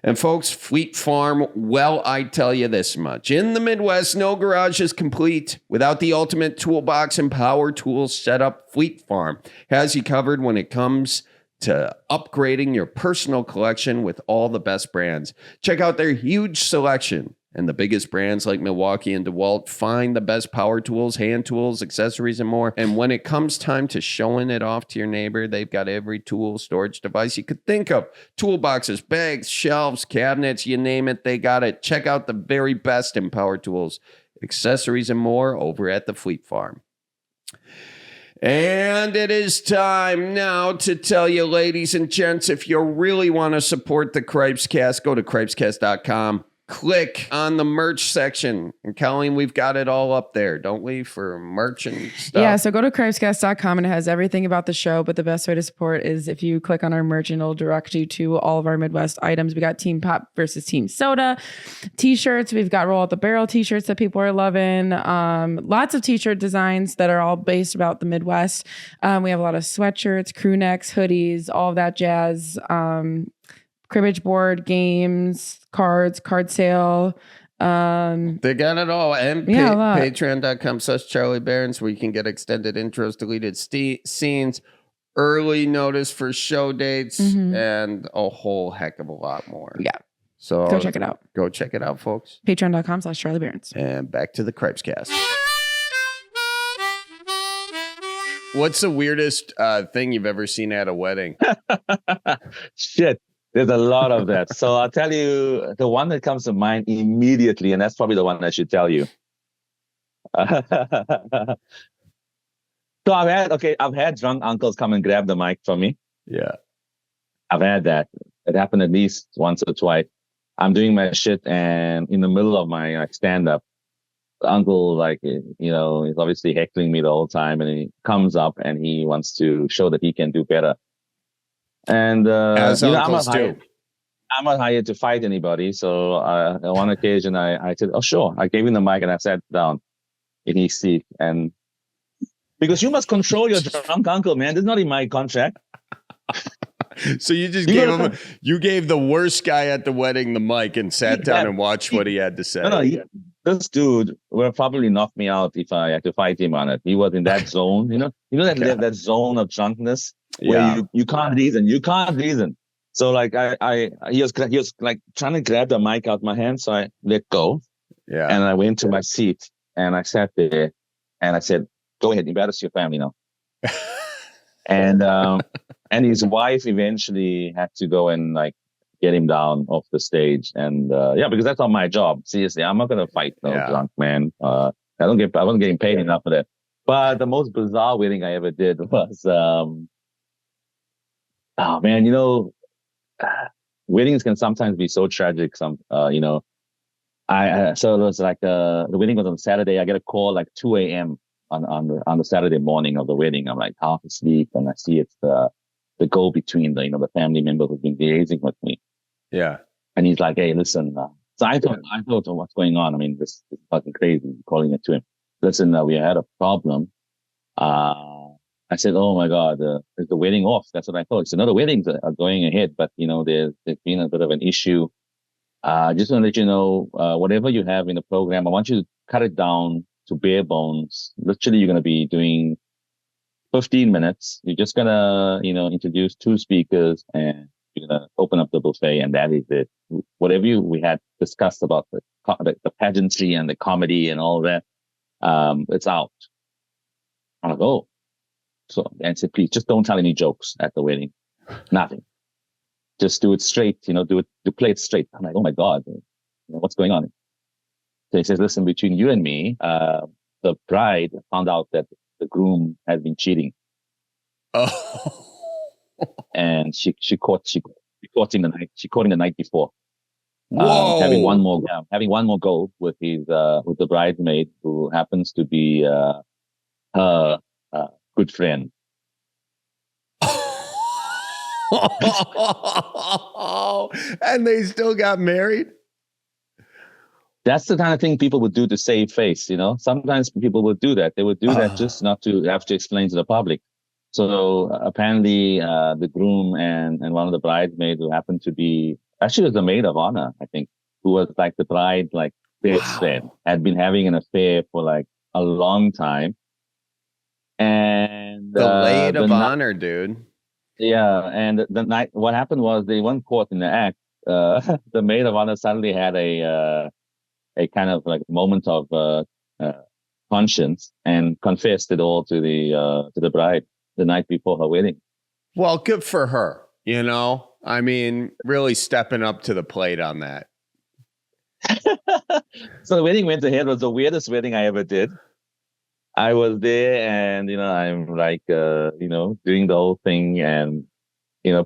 And folks, Fleet Farm, well, I tell you this much. In the Midwest, no garage is complete without the ultimate toolbox and power tools setup. Fleet Farm has you covered when it comes to upgrading your personal collection with all the best brands. Check out their huge selection and the biggest brands like Milwaukee and DeWalt. Find the best power tools, hand tools, accessories, and more. And when it comes time to showing it off to your neighbor, they've got every tool, storage device you could think of. Toolboxes, bags, shelves, cabinets, you name it, they got it. Check out the very best in power tools, accessories, and more over at the Fleet Farm. And it is time now to tell you, ladies and gents, if you really want to support the Cripescast, go to cripescast.com. Click on the merch section. And Colleen, we've got it all up there, don't we, for merch and stuff? Yeah, so go to cripescast.com and it has everything about the show. But the best way to support is if you click on our merch and it'll direct you to all of our Midwest items. We got Team Pop versus Team Soda t-shirts. We've got Roll Out the Barrel t-shirts that people are loving. Lots of t-shirt designs that are all based about the Midwest. We have a lot of sweatshirts, crew necks, hoodies, all of that jazz. Cribbage board, games, cards, card sale. They got it all. And patreon.com/Charlie Barons, where you can get extended intros, deleted scenes, early notice for show dates, and a whole heck of a lot more. Yeah. So go check it out. Go check it out, folks. Patreon.com/Charlie Barons. And back to the Cripescast. What's the weirdest thing you've ever seen at a wedding? Shit. There's a lot of that. So I'll tell you the one that comes to mind immediately, and that's probably the one I should tell you. So I've had drunk uncles come and grab the mic from me. Yeah. I've had that. It happened at least once or twice. I'm doing my shit, and in the middle of my stand-up, the uncle, he's obviously heckling me the whole time, and he comes up and he wants to show that he can do better. And as uncles do. I'm not hired to fight anybody. So on one occasion, I said, "Oh, sure." I gave him the mic and I sat down in his seat. And because you must control your drunk uncle, man. This is not in my contract. So you just you gave the worst guy at the wedding the mic and sat down and watched what he had to say. No, this dude would probably knock me out if I had to fight him on it. He was in that zone, that zone of drunkenness where you can't reason. You can't reason. So he was like trying to grab the mic out my hand, so I let go. Yeah. And I went to my seat and I sat there and I said, "Go ahead, embarrass your family now." And his wife eventually had to go and get him down off the stage. And because that's not my job. Seriously, I'm not gonna fight no drunk man. I wasn't getting paid enough for that. But the most bizarre wedding I ever did was weddings can sometimes be so tragic. So it was the wedding was on Saturday. I get a call 2 a.m. on the Saturday morning of the wedding. I'm half asleep, and I see it's the go-between, the family member who's been liaising with me. Yeah. And he's like, "Hey, listen." So I thought, what's going on? I mean, this is fucking crazy, calling it to him. "Listen, we had a problem." I said, "Oh my God, is the wedding off?" That's what I thought. He said, "No, the weddings are going ahead, but there's been a bit of an issue. Just want to let you know, whatever you have in the program, I want you to cut it down to bare bones. Literally, you're going to be doing 15 minutes. You're just going to, introduce 2 speakers, and you're going to open up the buffet, and that is it. Whatever we had discussed about the pageantry and the comedy and all that, it's out." I'm like, "Oh." So, and said, "Please, just don't tell any jokes at the wedding. Nothing. Just do it straight, play it straight." I'm like, "Oh my God, what's going on?" So he says, "Listen, between you and me, the bride found out that the groom has been cheating." Oh. And she caught him the night before. Having one more go with the bridesmaid, who happens to be her good friend. And they still got married? That's the kind of thing people would do to save face, Sometimes people would do that. They would do that just not to have to explain to the public. So apparently the groom and one of the bridesmaids, who happened to be, actually was the maid of honor, I think, who was the bride, best friend, had been having an affair for a long time. And the maid of honor, dude. Yeah. And the night, what happened was they weren't caught in the act. The maid of honor suddenly had a a kind of like moment of conscience and confessed it all to the bride the night before her wedding. Well, good for her. You know, I mean, really stepping up to the plate on that. So the wedding went ahead. It was the weirdest wedding I ever did. I was there, and I'm like, doing the whole thing, and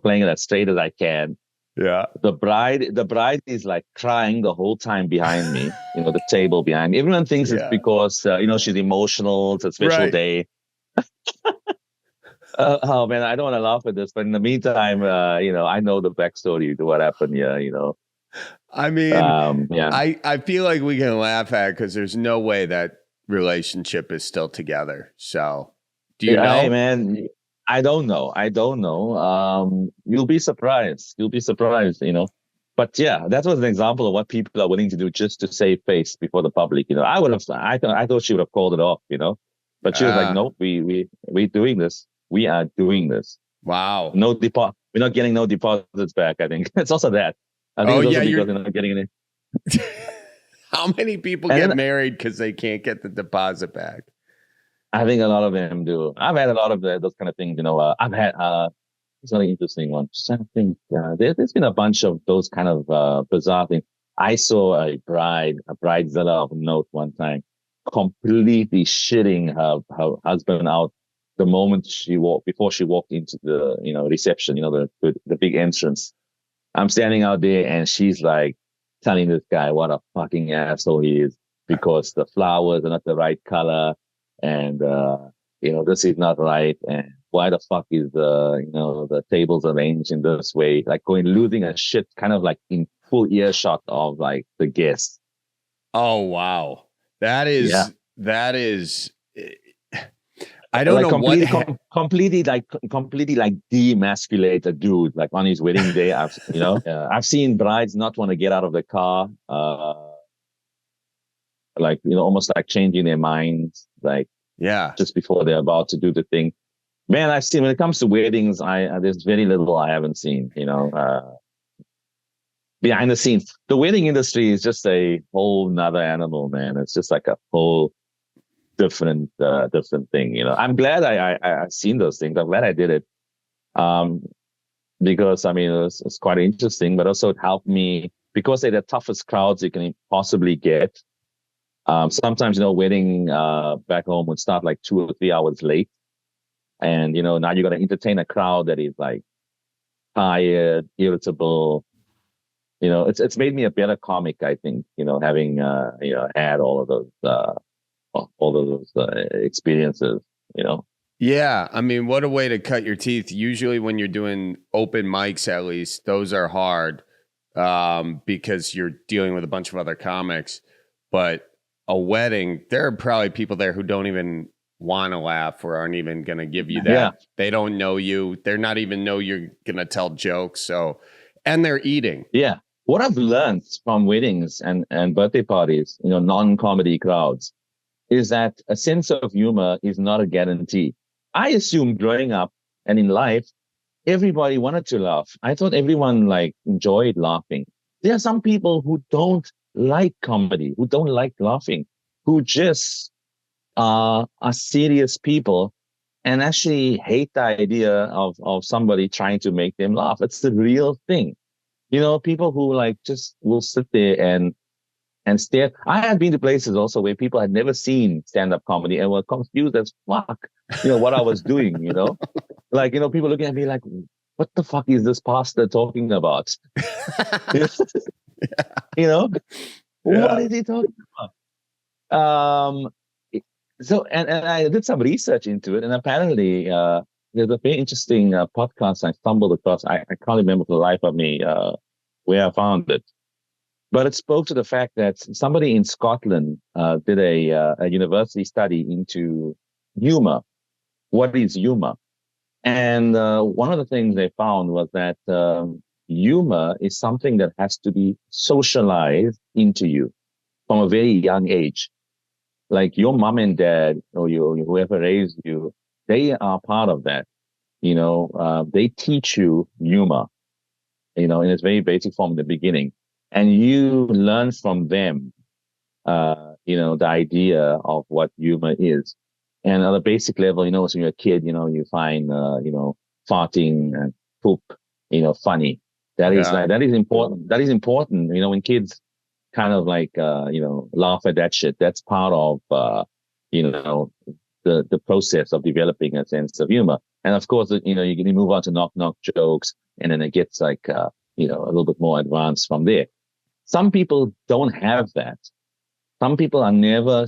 playing it as straight as I can. Yeah. The bride is like crying the whole time behind me. The table behind me. Everyone thinks it's because she's emotional. It's a special day. Oh man, I don't want to laugh at this, but in the meantime, I know the backstory to what happened here. I mean, yeah. I feel like we can laugh at it because there's no way that relationship is still together. So, do you know? Hey man, I don't know. You'll be surprised. But yeah, that was an example of what people are willing to do just to save face before the public. I thought she would have called it off. But she was like, nope, we're doing this. We are doing this. Wow. No deposit. We're not getting no deposits back. I think it's also that. I think it's also because they're not getting any. How many people get married because they can't get the deposit back? I think a lot of them do. I've had a lot of those kind of things. I've had it's an interesting one. Just trying to think. There's been a bunch of those kind of bizarre things. I saw a bridezilla of note one time, completely shitting her husband out the moment before she walked into the reception. The big entrance. I'm standing out there, and she's like telling this guy what a fucking asshole he is because the flowers are not the right color. And, this is not right. And why the fuck is the tables arranged in this way? Like losing a shit kind of like in full earshot of like the guests. Oh, wow. That is, I don't know completely like demasculate a dude like on his wedding day. I've seen brides not want to get out of the car. Almost like changing their minds, just before they're about to do the thing. Man, I've seen when it comes to weddings, there's very little I haven't seen. Behind the scenes, the wedding industry is just a whole nother animal, man. It's just like a whole different thing. I'm glad I've seen those things. I'm glad I did it, because it's quite interesting, but also it helped me because they're the toughest crowds you can possibly get. Sometimes, wedding back home would start like 2 or 3 hours late. And, now you're going to entertain a crowd that is like tired, irritable. It's made me a better comic, I think, having, had all of those experiences, Yeah. I mean, what a way to cut your teeth. Usually when you're doing open mics, at least, those are hard because you're dealing with a bunch of other comics. But a wedding, there are probably people there who don't even want to laugh or aren't even going to give you that. Yeah. They don't know you. They're not even know you're going to tell jokes. So, and they're eating. Yeah. What I've learned from weddings and birthday parties, non-comedy crowds, is that a sense of humor is not a guarantee. I assumed growing up and in life, everybody wanted to laugh. I thought everyone enjoyed laughing. There are some people who don't like comedy, who don't like laughing, who just are serious people and actually hate the idea of somebody trying to make them laugh. It's the real thing. People who just will sit there and stare. I had been to places also where people had never seen stand-up comedy and were confused as fuck, what I was doing, people looking at me like, what the fuck is this pastor talking about? What is he talking about? So, and I did some research into it, and apparently there's a very interesting podcast I stumbled across. I can't remember for the life of me where I found it. But it spoke to the fact that somebody in Scotland did a university study into humor. What is humor? And one of the things they found was that humor is something that has to be socialized into you from a very young age. Like your mom and dad or whoever raised you, they are part of that. They teach you humor, in its very basic form in the beginning. And you learn from them the idea of what humor is. And on a basic level, when you're a kid, you find, farting and poop, funny. That is important. That is important. When kids kind of like, laugh at that shit, that's part of, the process of developing a sense of humor. And of course, you can move on to knock jokes, and then it gets like, a little bit more advanced from there. Some people don't have that. Some people are never,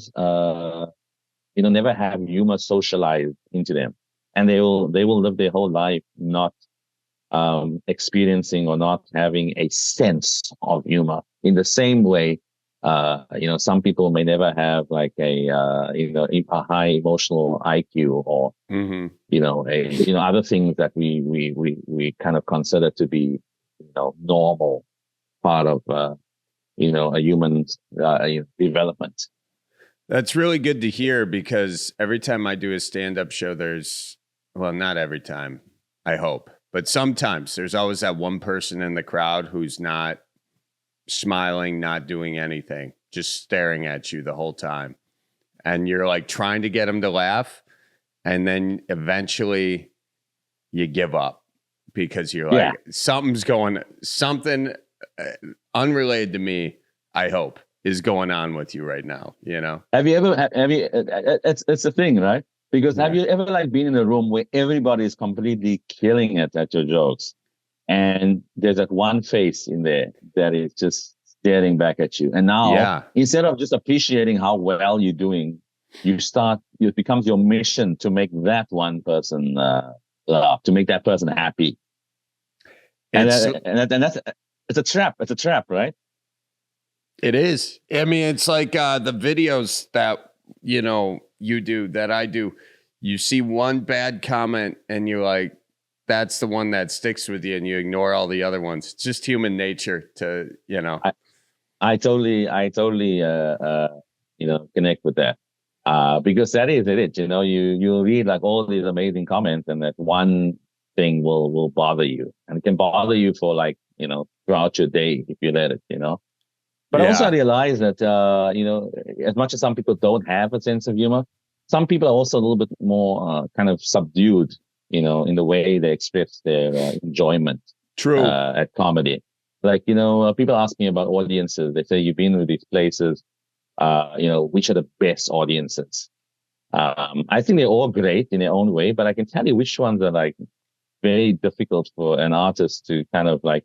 never have humor socialized into them, and they will live their whole life not experiencing or not having a sense of humor. In the same way, some people may never have like a high emotional IQ or other things that we kind of consider to be normal part of a human's development. That's really good to hear, because every time I do a stand-up show, not every time, I hope, but sometimes there's always that one person in the crowd who's not smiling, not doing anything, just staring at you the whole time. And you're like trying to get them to laugh. And then eventually you give up, because you're like, something unrelated to me, I hope, is going on with you right now, Have you ever, it's the thing, right? Because have you ever like been in a room where everybody is completely killing it at your jokes, and there's that one face in there that is just staring back at you? And now, instead of just appreciating how well you're doing, it becomes your mission to make that one person laugh, to make that person happy. And that's it's a trap. It's a trap, right? It is. I mean, it's like the videos that, you do, that I do. You see one bad comment and you're like, that's the one that sticks with you, and you ignore all the other ones. It's just human nature to, I totally, connect with that. Because that is it. You read like all these amazing comments, and that one thing will bother you, and it can bother you for like, throughout your day if you let it, But also I realize that, as much as some people don't have a sense of humor, some people are also a little bit more kind of subdued, in the way they express their enjoyment. True. At comedy. Like, people ask me about audiences. They say, you've been with these places, which are the best audiences? I think they're all great in their own way, but I can tell you which ones are like very difficult for an artist to kind of like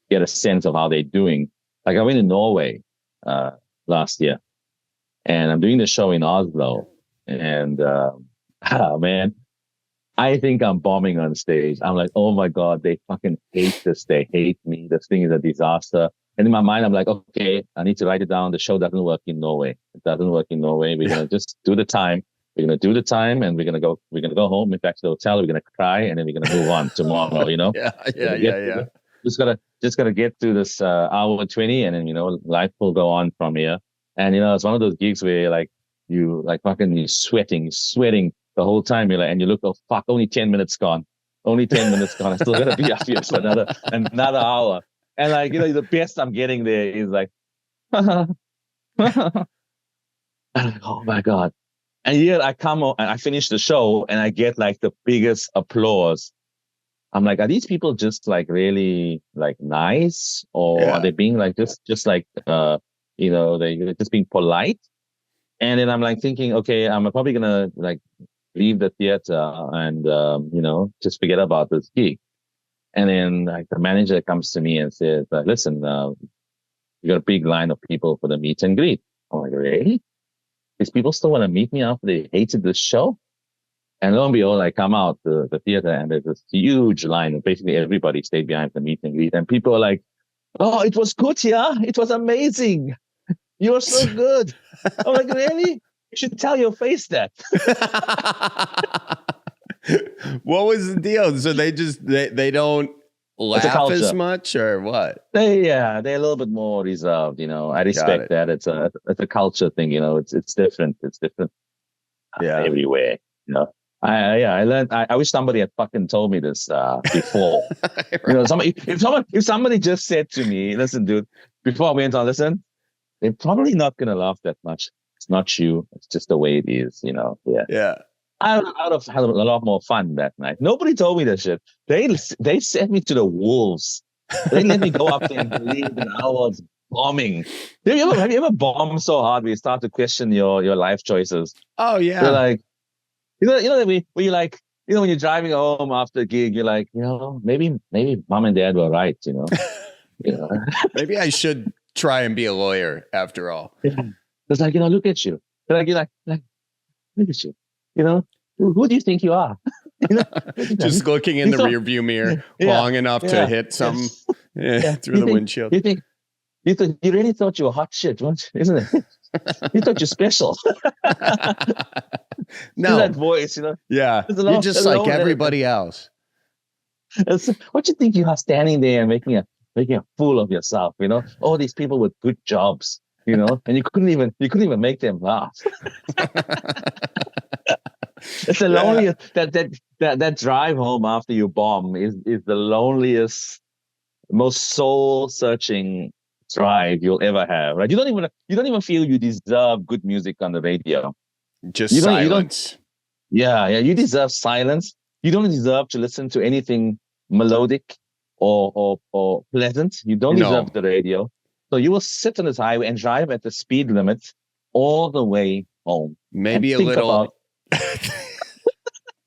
get a sense of how they're doing. Like I went to Norway last year, and I'm doing the show in Oslo, and man, I think I'm bombing on stage. I'm like, oh my God, they fucking hate this. They hate me. This thing is a disaster. And in my mind, I'm like, okay, I need to write it down. The show doesn't work in Norway. It doesn't work in Norway. We're gonna just do the time. We're gonna do the time, and we're gonna go home, in fact, to the hotel. We're gonna cry, and then we're gonna move on tomorrow. Yeah. Just gotta get through this hour 20, and then life will go on from here. And it's one of those gigs where like you like fucking you're sweating the whole time. You're like, and you look, oh fuck, only 10 minutes gone. Only 10 minutes gone. I still gotta be up here for another hour. And like the best I'm getting there is like, oh my God. And here I come and I finish the show, and I get like the biggest applause. I'm like, are these people just like really like nice, or are they being like just like they're just being polite? And then I'm like thinking, okay, I'm probably gonna like leave the theater and just forget about this gig. And then like the manager comes to me and says, listen, you got a big line of people for the meet and greet. I'm like, really? These people still want to meet me after they hated this show? And lo and behold, I come out the theater, and there's this huge line, and basically everybody stayed behind the meet and greet. And people are like, oh, it was good, yeah? It was amazing. You were so good. I'm like, really? You should tell your face that. What was the deal? So they don't laugh as much, or what? They're a little bit more reserved, I respect that. It's a culture thing, it's different. It's different everywhere, I learned. I wish somebody had fucking told me this before. Right. If somebody just said to me, "Listen, dude," before I went on, listen, they're probably not gonna laugh that much. It's not you. It's just the way it is, Yeah. Yeah. I would have had a lot more fun that night. Nobody told me that shit. They sent me to the wolves. They let me go up there and believe in hours bombing. Have you ever bombed so hard where you start to question your life choices? Oh yeah. You're like, that way where you're like, when you're driving home after a gig, you're like, maybe mom and dad were right, Maybe I should try and be a lawyer after all. Yeah. It's like, look at you. You're like, look at you. Who do you think you are? Just looking in the rearview mirror long enough to hit some through the windshield. You really thought you were hot shit, isn't it? You thought you're special. No, that voice, Yeah, you're just like everybody else. What you think you are standing there and making a fool of yourself? All these people with good jobs, and you couldn't even make them laugh. It's the loneliest. That drive home after you bomb is the loneliest, most soul searching drive you'll ever have. Right? You don't even feel you deserve good music on the radio. Just silence. You deserve silence. You don't deserve to listen to anything melodic or pleasant. You don't deserve the radio. So you will sit on this highway and drive at the speed limit all the way home. Maybe a little.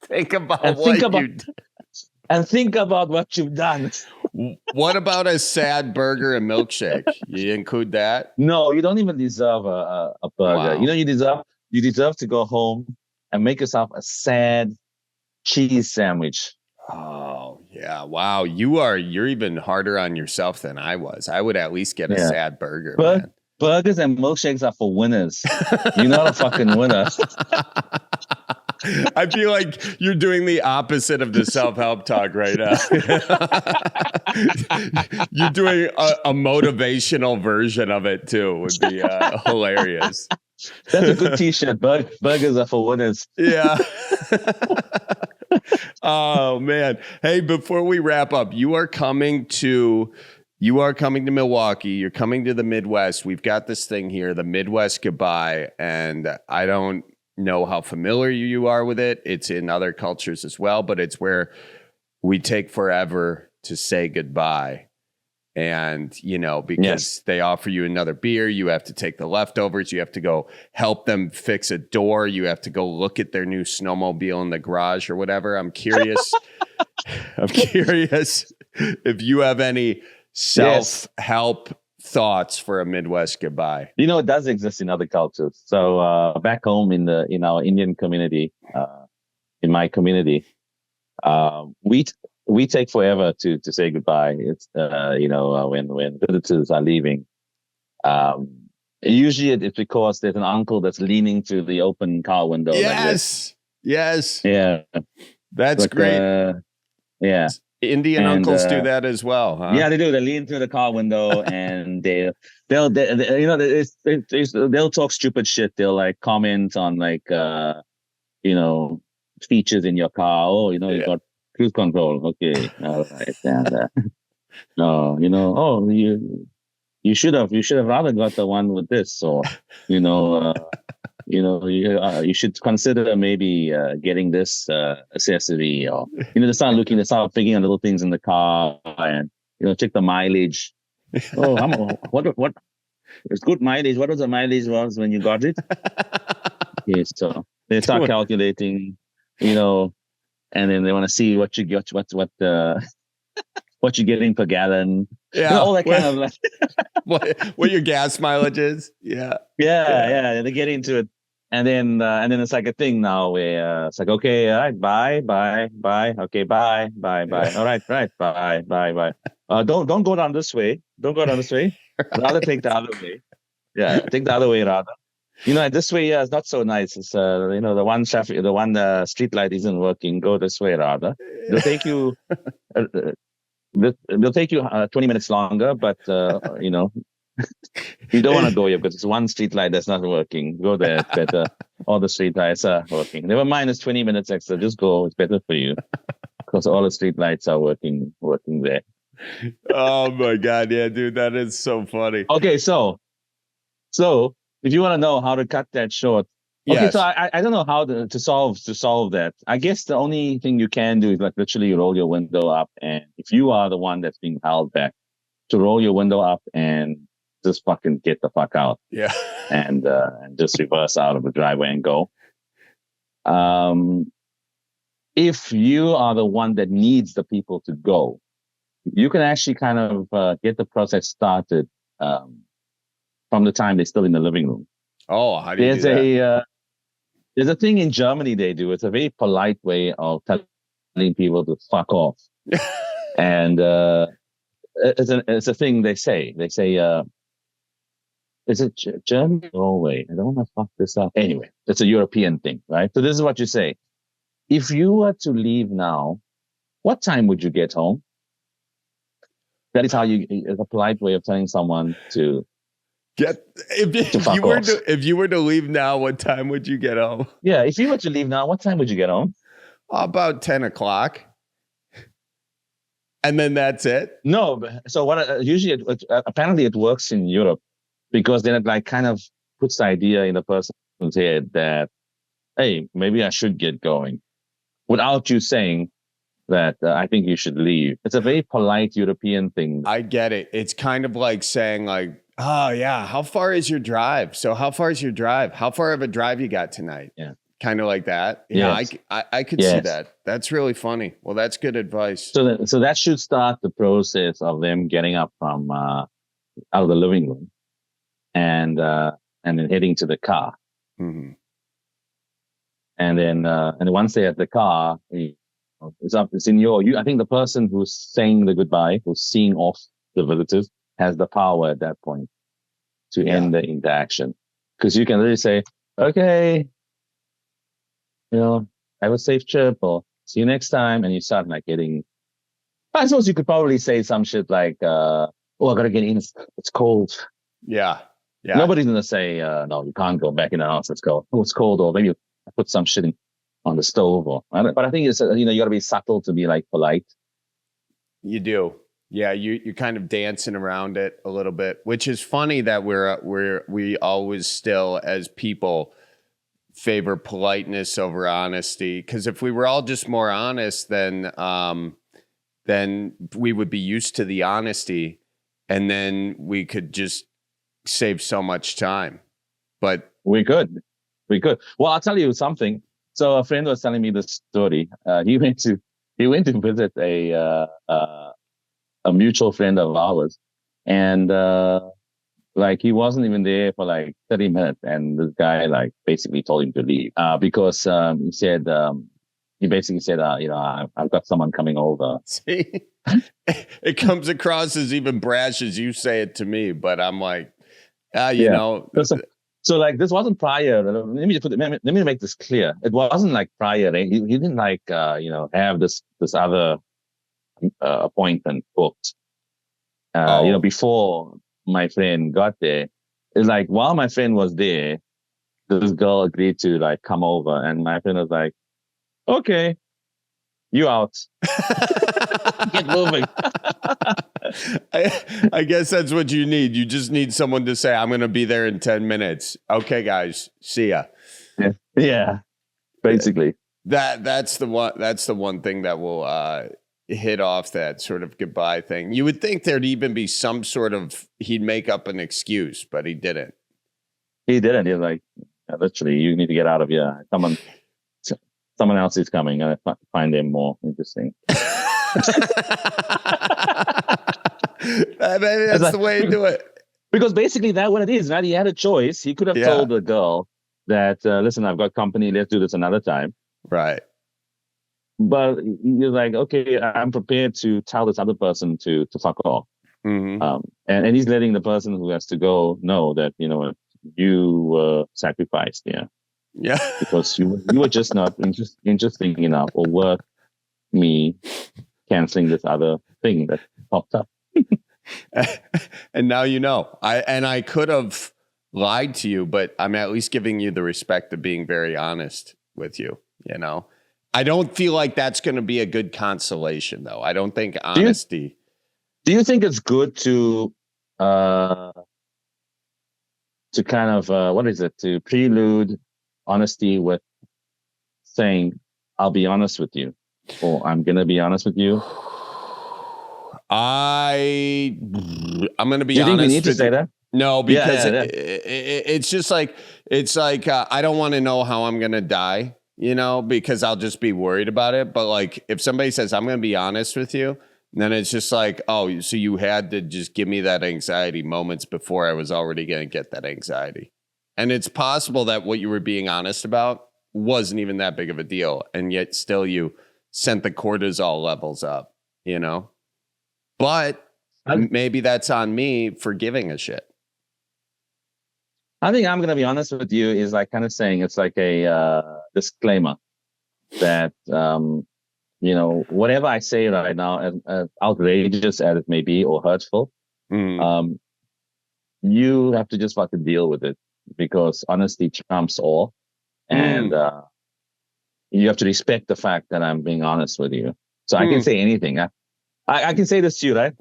Think about what you've done. What about a sad burger and milkshake? You include that? No, you don't even deserve a burger. Wow. You deserve to go home and make yourself a sad cheese sandwich. Oh yeah! Wow, you're even harder on yourself than I was. I would at least get a sad burger. Man. Burgers and milkshakes are for winners. You're not a fucking winner. I feel like you're doing the opposite of the self-help talk right now. You're doing a motivational version of it too. Would be hilarious. That's a good t-shirt. Burgers are for winners. Yeah. Oh man. Hey, before we wrap up, you are coming to Milwaukee. You're coming to the Midwest. We've got this thing here, the Midwest Goodbye, and I don't know how familiar you are with it. It's in other cultures as well, but it's where we take forever to say goodbye. And, because they offer you another beer, you have to take the leftovers. You have to go help them fix a door. You have to go look at their new snowmobile in the garage or whatever. I'm curious. If you have any self-help thoughts for a Midwest goodbye. It does exist in other cultures. So back home in our Indian community, in my community, we take forever to say goodbye. It's when visitors are leaving. Usually it's because there's an uncle that's leaning to the open car window. Yes. Yes. Yeah. That's great. Yeah. Indian uncles do that as well, huh? Yeah, they do. They lean through the car window and they'll talk stupid shit. They'll like comment on features in your car. Oh, you got cruise control. Okay, all right. And you should have rather got the one with this, or you should consider maybe getting this accessory, or they start picking on little things in the car, and check the mileage. Oh, what? It's good mileage. What was the mileage when you got it? Okay, so they start calculating, and then they want to see what you get, what you're getting per gallon. Yeah, all that kind of like what your gas mileage is. Yeah. They get into it. And then it's like a thing now where it's like, okay, all right, bye. Okay, bye. All right, bye. Don't go down this way. Rather take the other way. Yeah, take the other way rather. This way, it's not so nice. It's the one street light isn't working. Go this way rather. It'll take you. It'll take you 20 minutes longer, but you don't want to go here because it's one street light that's not working. Go there, it's better. All the street lights are working. Never mind, it's 20 minutes extra. Just go. It's better for you because all the street lights are working there. Oh my God. Yeah, dude, that is so funny. Okay, so So if you want to know how to cut that short, okay. Yes. So I don't know how to solve that. I guess the only thing you can do is like literally roll your window up, and if you are the one that's being held back, to roll your window up and just fucking get the fuck out. Yeah. And just reverse out of the driveway and go. If you are the one that needs the people to go, you can actually kind of get the process started from the time they're still in the living room. Oh, how do you do that? There's a thing in Germany they do. It's a very polite way of telling people to fuck off. And it's a thing they say. They say, is it German? Norway? I don't want to fuck this up. Anyway, it's a European thing, right? So this is what you say. If you were to leave now, what time would you get home? That is how it's a polite way of telling someone to if you were to leave now, what time would you get home? Yeah, if you were to leave now, what time would you get home? About 10 o'clock. And then that's it? No. So what usually, apparently it works in Europe, because then it like kind of puts the idea in the person's head that, hey, maybe I should get going, without you saying that I think you should leave. It's a very polite European thing. I get it. It's kind of like saying like, oh yeah, how far is your drive? So how far is your drive? How far of a drive you got tonight? Yeah. Kind of like that. Yeah, yes. I could see that. That's really funny. Well, that's good advice. So that should start the process of them getting up from out of the living room and then heading to the car. Mm-hmm. And then once they're at the car, it's in you. I think the person who's saying the goodbye, who's seeing off the visitors, has the power at that point to end the interaction. Because you can really say, okay, have a safe trip, or see you next time. And you start like getting, I suppose you could probably say some shit like, I gotta get in. It's cold. Yeah. Yeah. Nobody's going to say, no, you can't go back in the house. Let's go. Oh, it's cold. Or maybe I put some shit on the stove. But I think it's, you got to be subtle to be like polite. You do. Yeah. You're kind of dancing around it a little bit, which is funny that we always still as people favor politeness over honesty. Cause if we were all just more honest, then we would be used to the honesty, and then we could just save so much time. But we could. Well, I'll tell you something. So a friend was telling me this story. He went to visit a mutual friend of ours, and like he wasn't even there for like 30 minutes, and this guy like basically told him to leave because he said he basically said I've got someone coming over. See, it comes across as even brash as you say it to me, but I'm like, you know. So like this wasn't prior. Let me make this clear. It wasn't like prior. He didn't like have this other appointment booked. Before my friend got there. It's like while my friend was there, this girl agreed to like come over, and my friend was like, "Okay, you out." Get moving. I guess that's what you need. You just need someone to say, I'm going to be there in 10 minutes. Okay, guys, see ya. Yeah, basically. That's the one thing that will hit off that sort of goodbye thing. You would think there'd even be some sort of, he'd make up an excuse, but he didn't. He didn't. He was like, literally, you need to get out of here. Someone else is coming. I find them more interesting. Maybe that's the way to do it. Because basically that's what it is, right? He had a choice. He could have told the girl that, listen, I've got company. Let's do this another time. Right. But you're like, okay, I'm prepared to tell this other person to fuck off. Mm-hmm. And he's letting the person who has to go know that, you were sacrificed. Yeah. Yeah. Because you were just not interesting enough or worth me canceling this other thing that popped up. And now you know. I could have lied to you, but I'm at least giving you the respect of being very honest with you, I don't feel like that's going to be a good consolation, though. I don't think honesty. Do you think it's good to to kind of to prelude honesty with saying, "I'll be honest with you," or "I'm gonna be honest with you"? I'm gonna be Do you think we honest need to with say you. that? No, because Yeah. it's just like I don't want to know how I'm gonna die, because I'll just be worried about it. But like if somebody says I'm gonna be honest with you, then it's just like, oh, so you had to just give me that anxiety moments before I was already gonna get that anxiety. And it's possible that what you were being honest about wasn't even that big of a deal, and yet still you sent the cortisol levels up, But maybe that's on me for giving a shit. I think I'm gonna be honest with you is like kind of saying it's like a disclaimer that whatever I say right now, as outrageous as it may be or hurtful, you have to just fucking deal with it, because honesty trumps all, and you have to respect the fact that I'm being honest with you. So I can say anything. I can say this to you, right?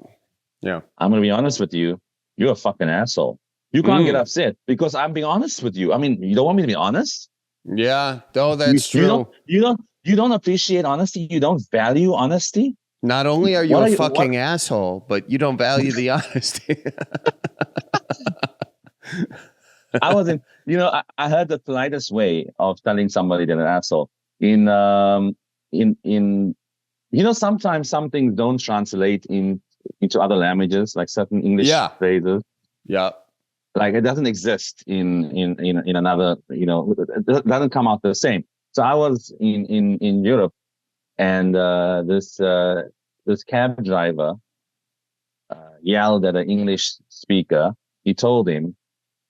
Yeah. I'm gonna be honest with you. You're a fucking asshole. You can't get upset because I'm being honest with you. I mean, you don't want me to be honest? Yeah, no, that's true. You don't appreciate honesty. You don't value honesty. Not only are you a fucking asshole, but you don't value the honesty. I heard the politest way of telling somebody they're an asshole sometimes some things don't translate into other languages, like certain English phrases. Yeah. Like it doesn't exist in another, it doesn't come out the same. So I was in Europe, and this cab driver yelled at an English speaker. He told him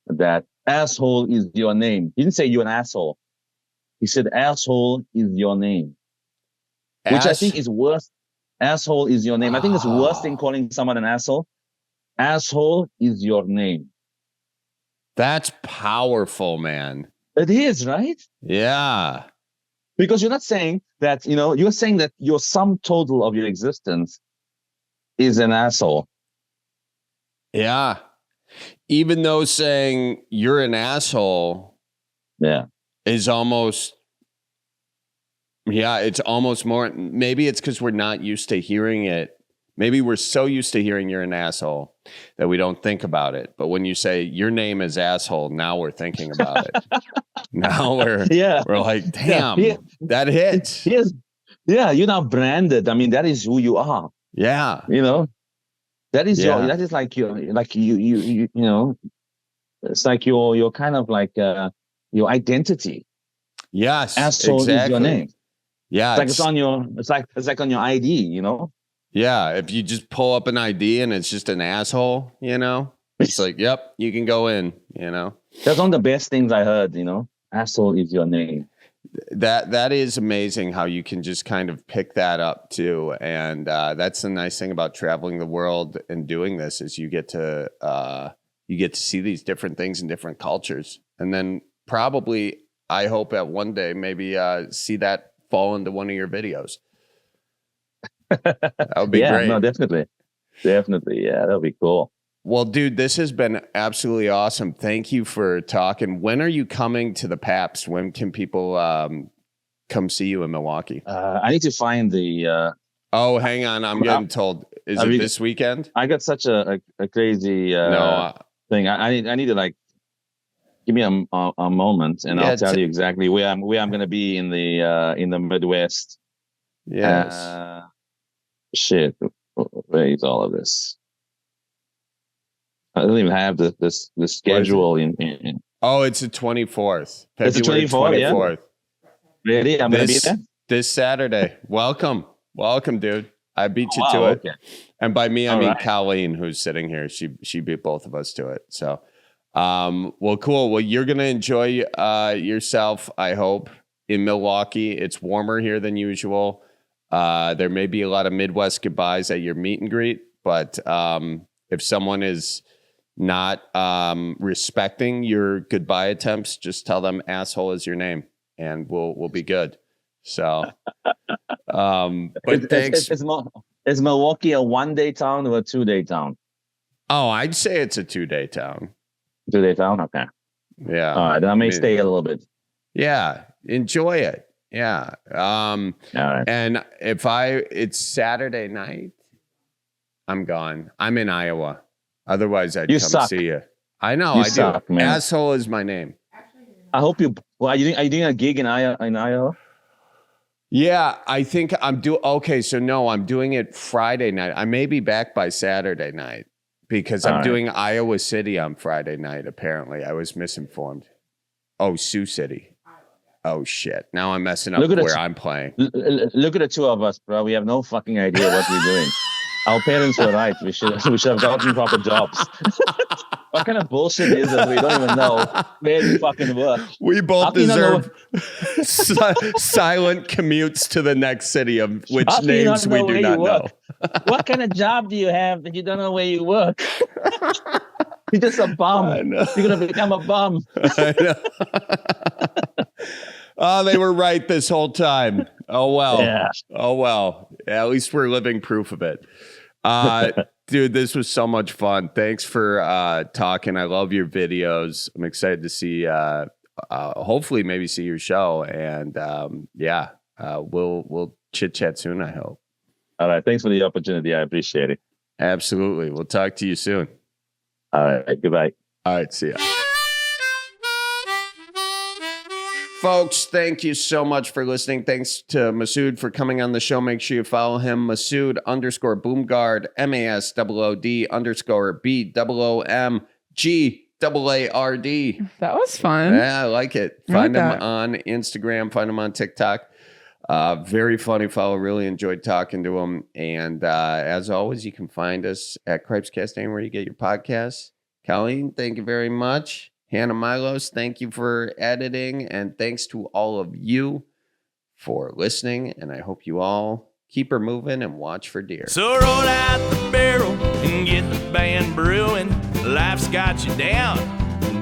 that asshole is your name. He didn't say you're an asshole. He said asshole is your name, which I think is worse. Asshole is your name. I think it's worse than calling someone an asshole. Asshole is your name. That's powerful, man. It is, right? Yeah. Because you're not saying that, you're saying that your sum total of your existence is an asshole. Yeah. Even though saying you're an asshole is almost, it's almost more, maybe it's because we're not used to hearing it. Maybe we're so used to hearing you're an asshole that we don't think about it. But when you say your name is asshole, now we're thinking about it. Now we're like, damn, that hits. You're not branded. I mean, that is who you are. Yeah. That is that is like it's like your kind of like your identity. Yes. Asshole is your name. Yeah. It's like on your ID, Yeah, if you just pull up an ID and it's just an asshole, it's like, yep, you can go in, That's one of the best things I heard, asshole is your name. That is amazing how you can just kind of pick that up too. And that's the nice thing about traveling the world and doing this is you get to see these different things in different cultures. And then probably, I hope at one day, maybe see that fall into one of your videos. That would be great. No, definitely. Yeah, that would be cool. Well, dude, this has been absolutely awesome. Thank you for talking. When are you coming to the Paps? When can people come see you in Milwaukee? I need to find the... hang on. I'm getting told. Is it this weekend? I got such a crazy thing. I need to like... Give me a moment, and I'll tell you exactly where I'm going to be in the Midwest. Yes. Shit, where is all of this? I don't even have the schedule in. Oh, it's the 24th. It's the 24th. Yeah. Really? I'm going to be there this Saturday. Welcome, dude. I beat you to it. Okay. And by me, I mean Colleen, who's sitting here. She beat both of us to it. So, well, cool. Well, you're going to enjoy yourself, I hope, in Milwaukee. It's warmer here than usual. There may be a lot of Midwest goodbyes at your meet and greet, but if someone is not respecting your goodbye attempts, just tell them asshole is your name, and we'll be good. So, but thanks. Is Milwaukee a 1-day town or a 2-day town? Oh, I'd say it's a 2-day town. Do town? Okay. Yeah. All right. Then I may stay a little bit. Yeah. Enjoy it. Yeah. All right. And it's Saturday night, I'm gone. I'm in Iowa. Otherwise, I'd come see you. I know. I do. Man. Asshole is my name. I hope you. Well, are you doing a gig in Iowa? Yeah, I think I'm doing. Okay, so no, I'm doing it Friday night. I may be back by Saturday night because I'm doing Iowa City on Friday night. Apparently, I was misinformed. Oh, Sioux City. Oh shit! Now I'm messing up where I'm playing. Look at the two of us, bro. We have no fucking idea what we're doing. Our parents were right. We should have gotten proper jobs. What kind of bullshit is this? We don't even know where we fucking work. We both deserve silent commutes to the next city of which names we do not know. What kind of job do you have that you don't know where you work? You're just a bum. You're going to become a bum. I know. Oh, they were right this whole time. Oh, well. Yeah. Oh, well. Yeah, at least we're living proof of it. Dude, this was so much fun. Thanks for talking. I love your videos. I'm excited to see, hopefully maybe see your show. And we'll chit chat soon, I hope. All right. Thanks for the opportunity. I appreciate it. Absolutely. We'll talk to you soon. All right. Goodbye. All right. See ya. Folks, thank you so much for listening. Thanks to Masood for coming on the show. Make sure you follow him, Masood_Boomgaard, MASOOD_BOOMGAARD. That was fun. Yeah, I like it. Find him on Instagram. Find him on TikTok. Very funny fellow. Really enjoyed talking to him. And as always, you can find us at Cripescast anywhere you get your podcasts. Colleen, thank you very much. Hannah Milos, thank you for editing, and thanks to all of you for listening, and I hope you all keep her moving and watch for deer. So roll out the barrel and get the band brewing. Life's got you down,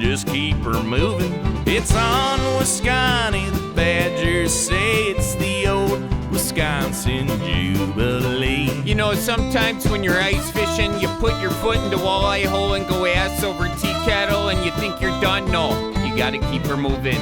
just keep her moving. It's on Wisconsin, the Badgers say it's the old Wisconsin Jubilee. You know, sometimes when you're ice fishing, you put your foot in the walleye hole and go ass over tea kettle and you think you're done. No, you gotta keep her moving.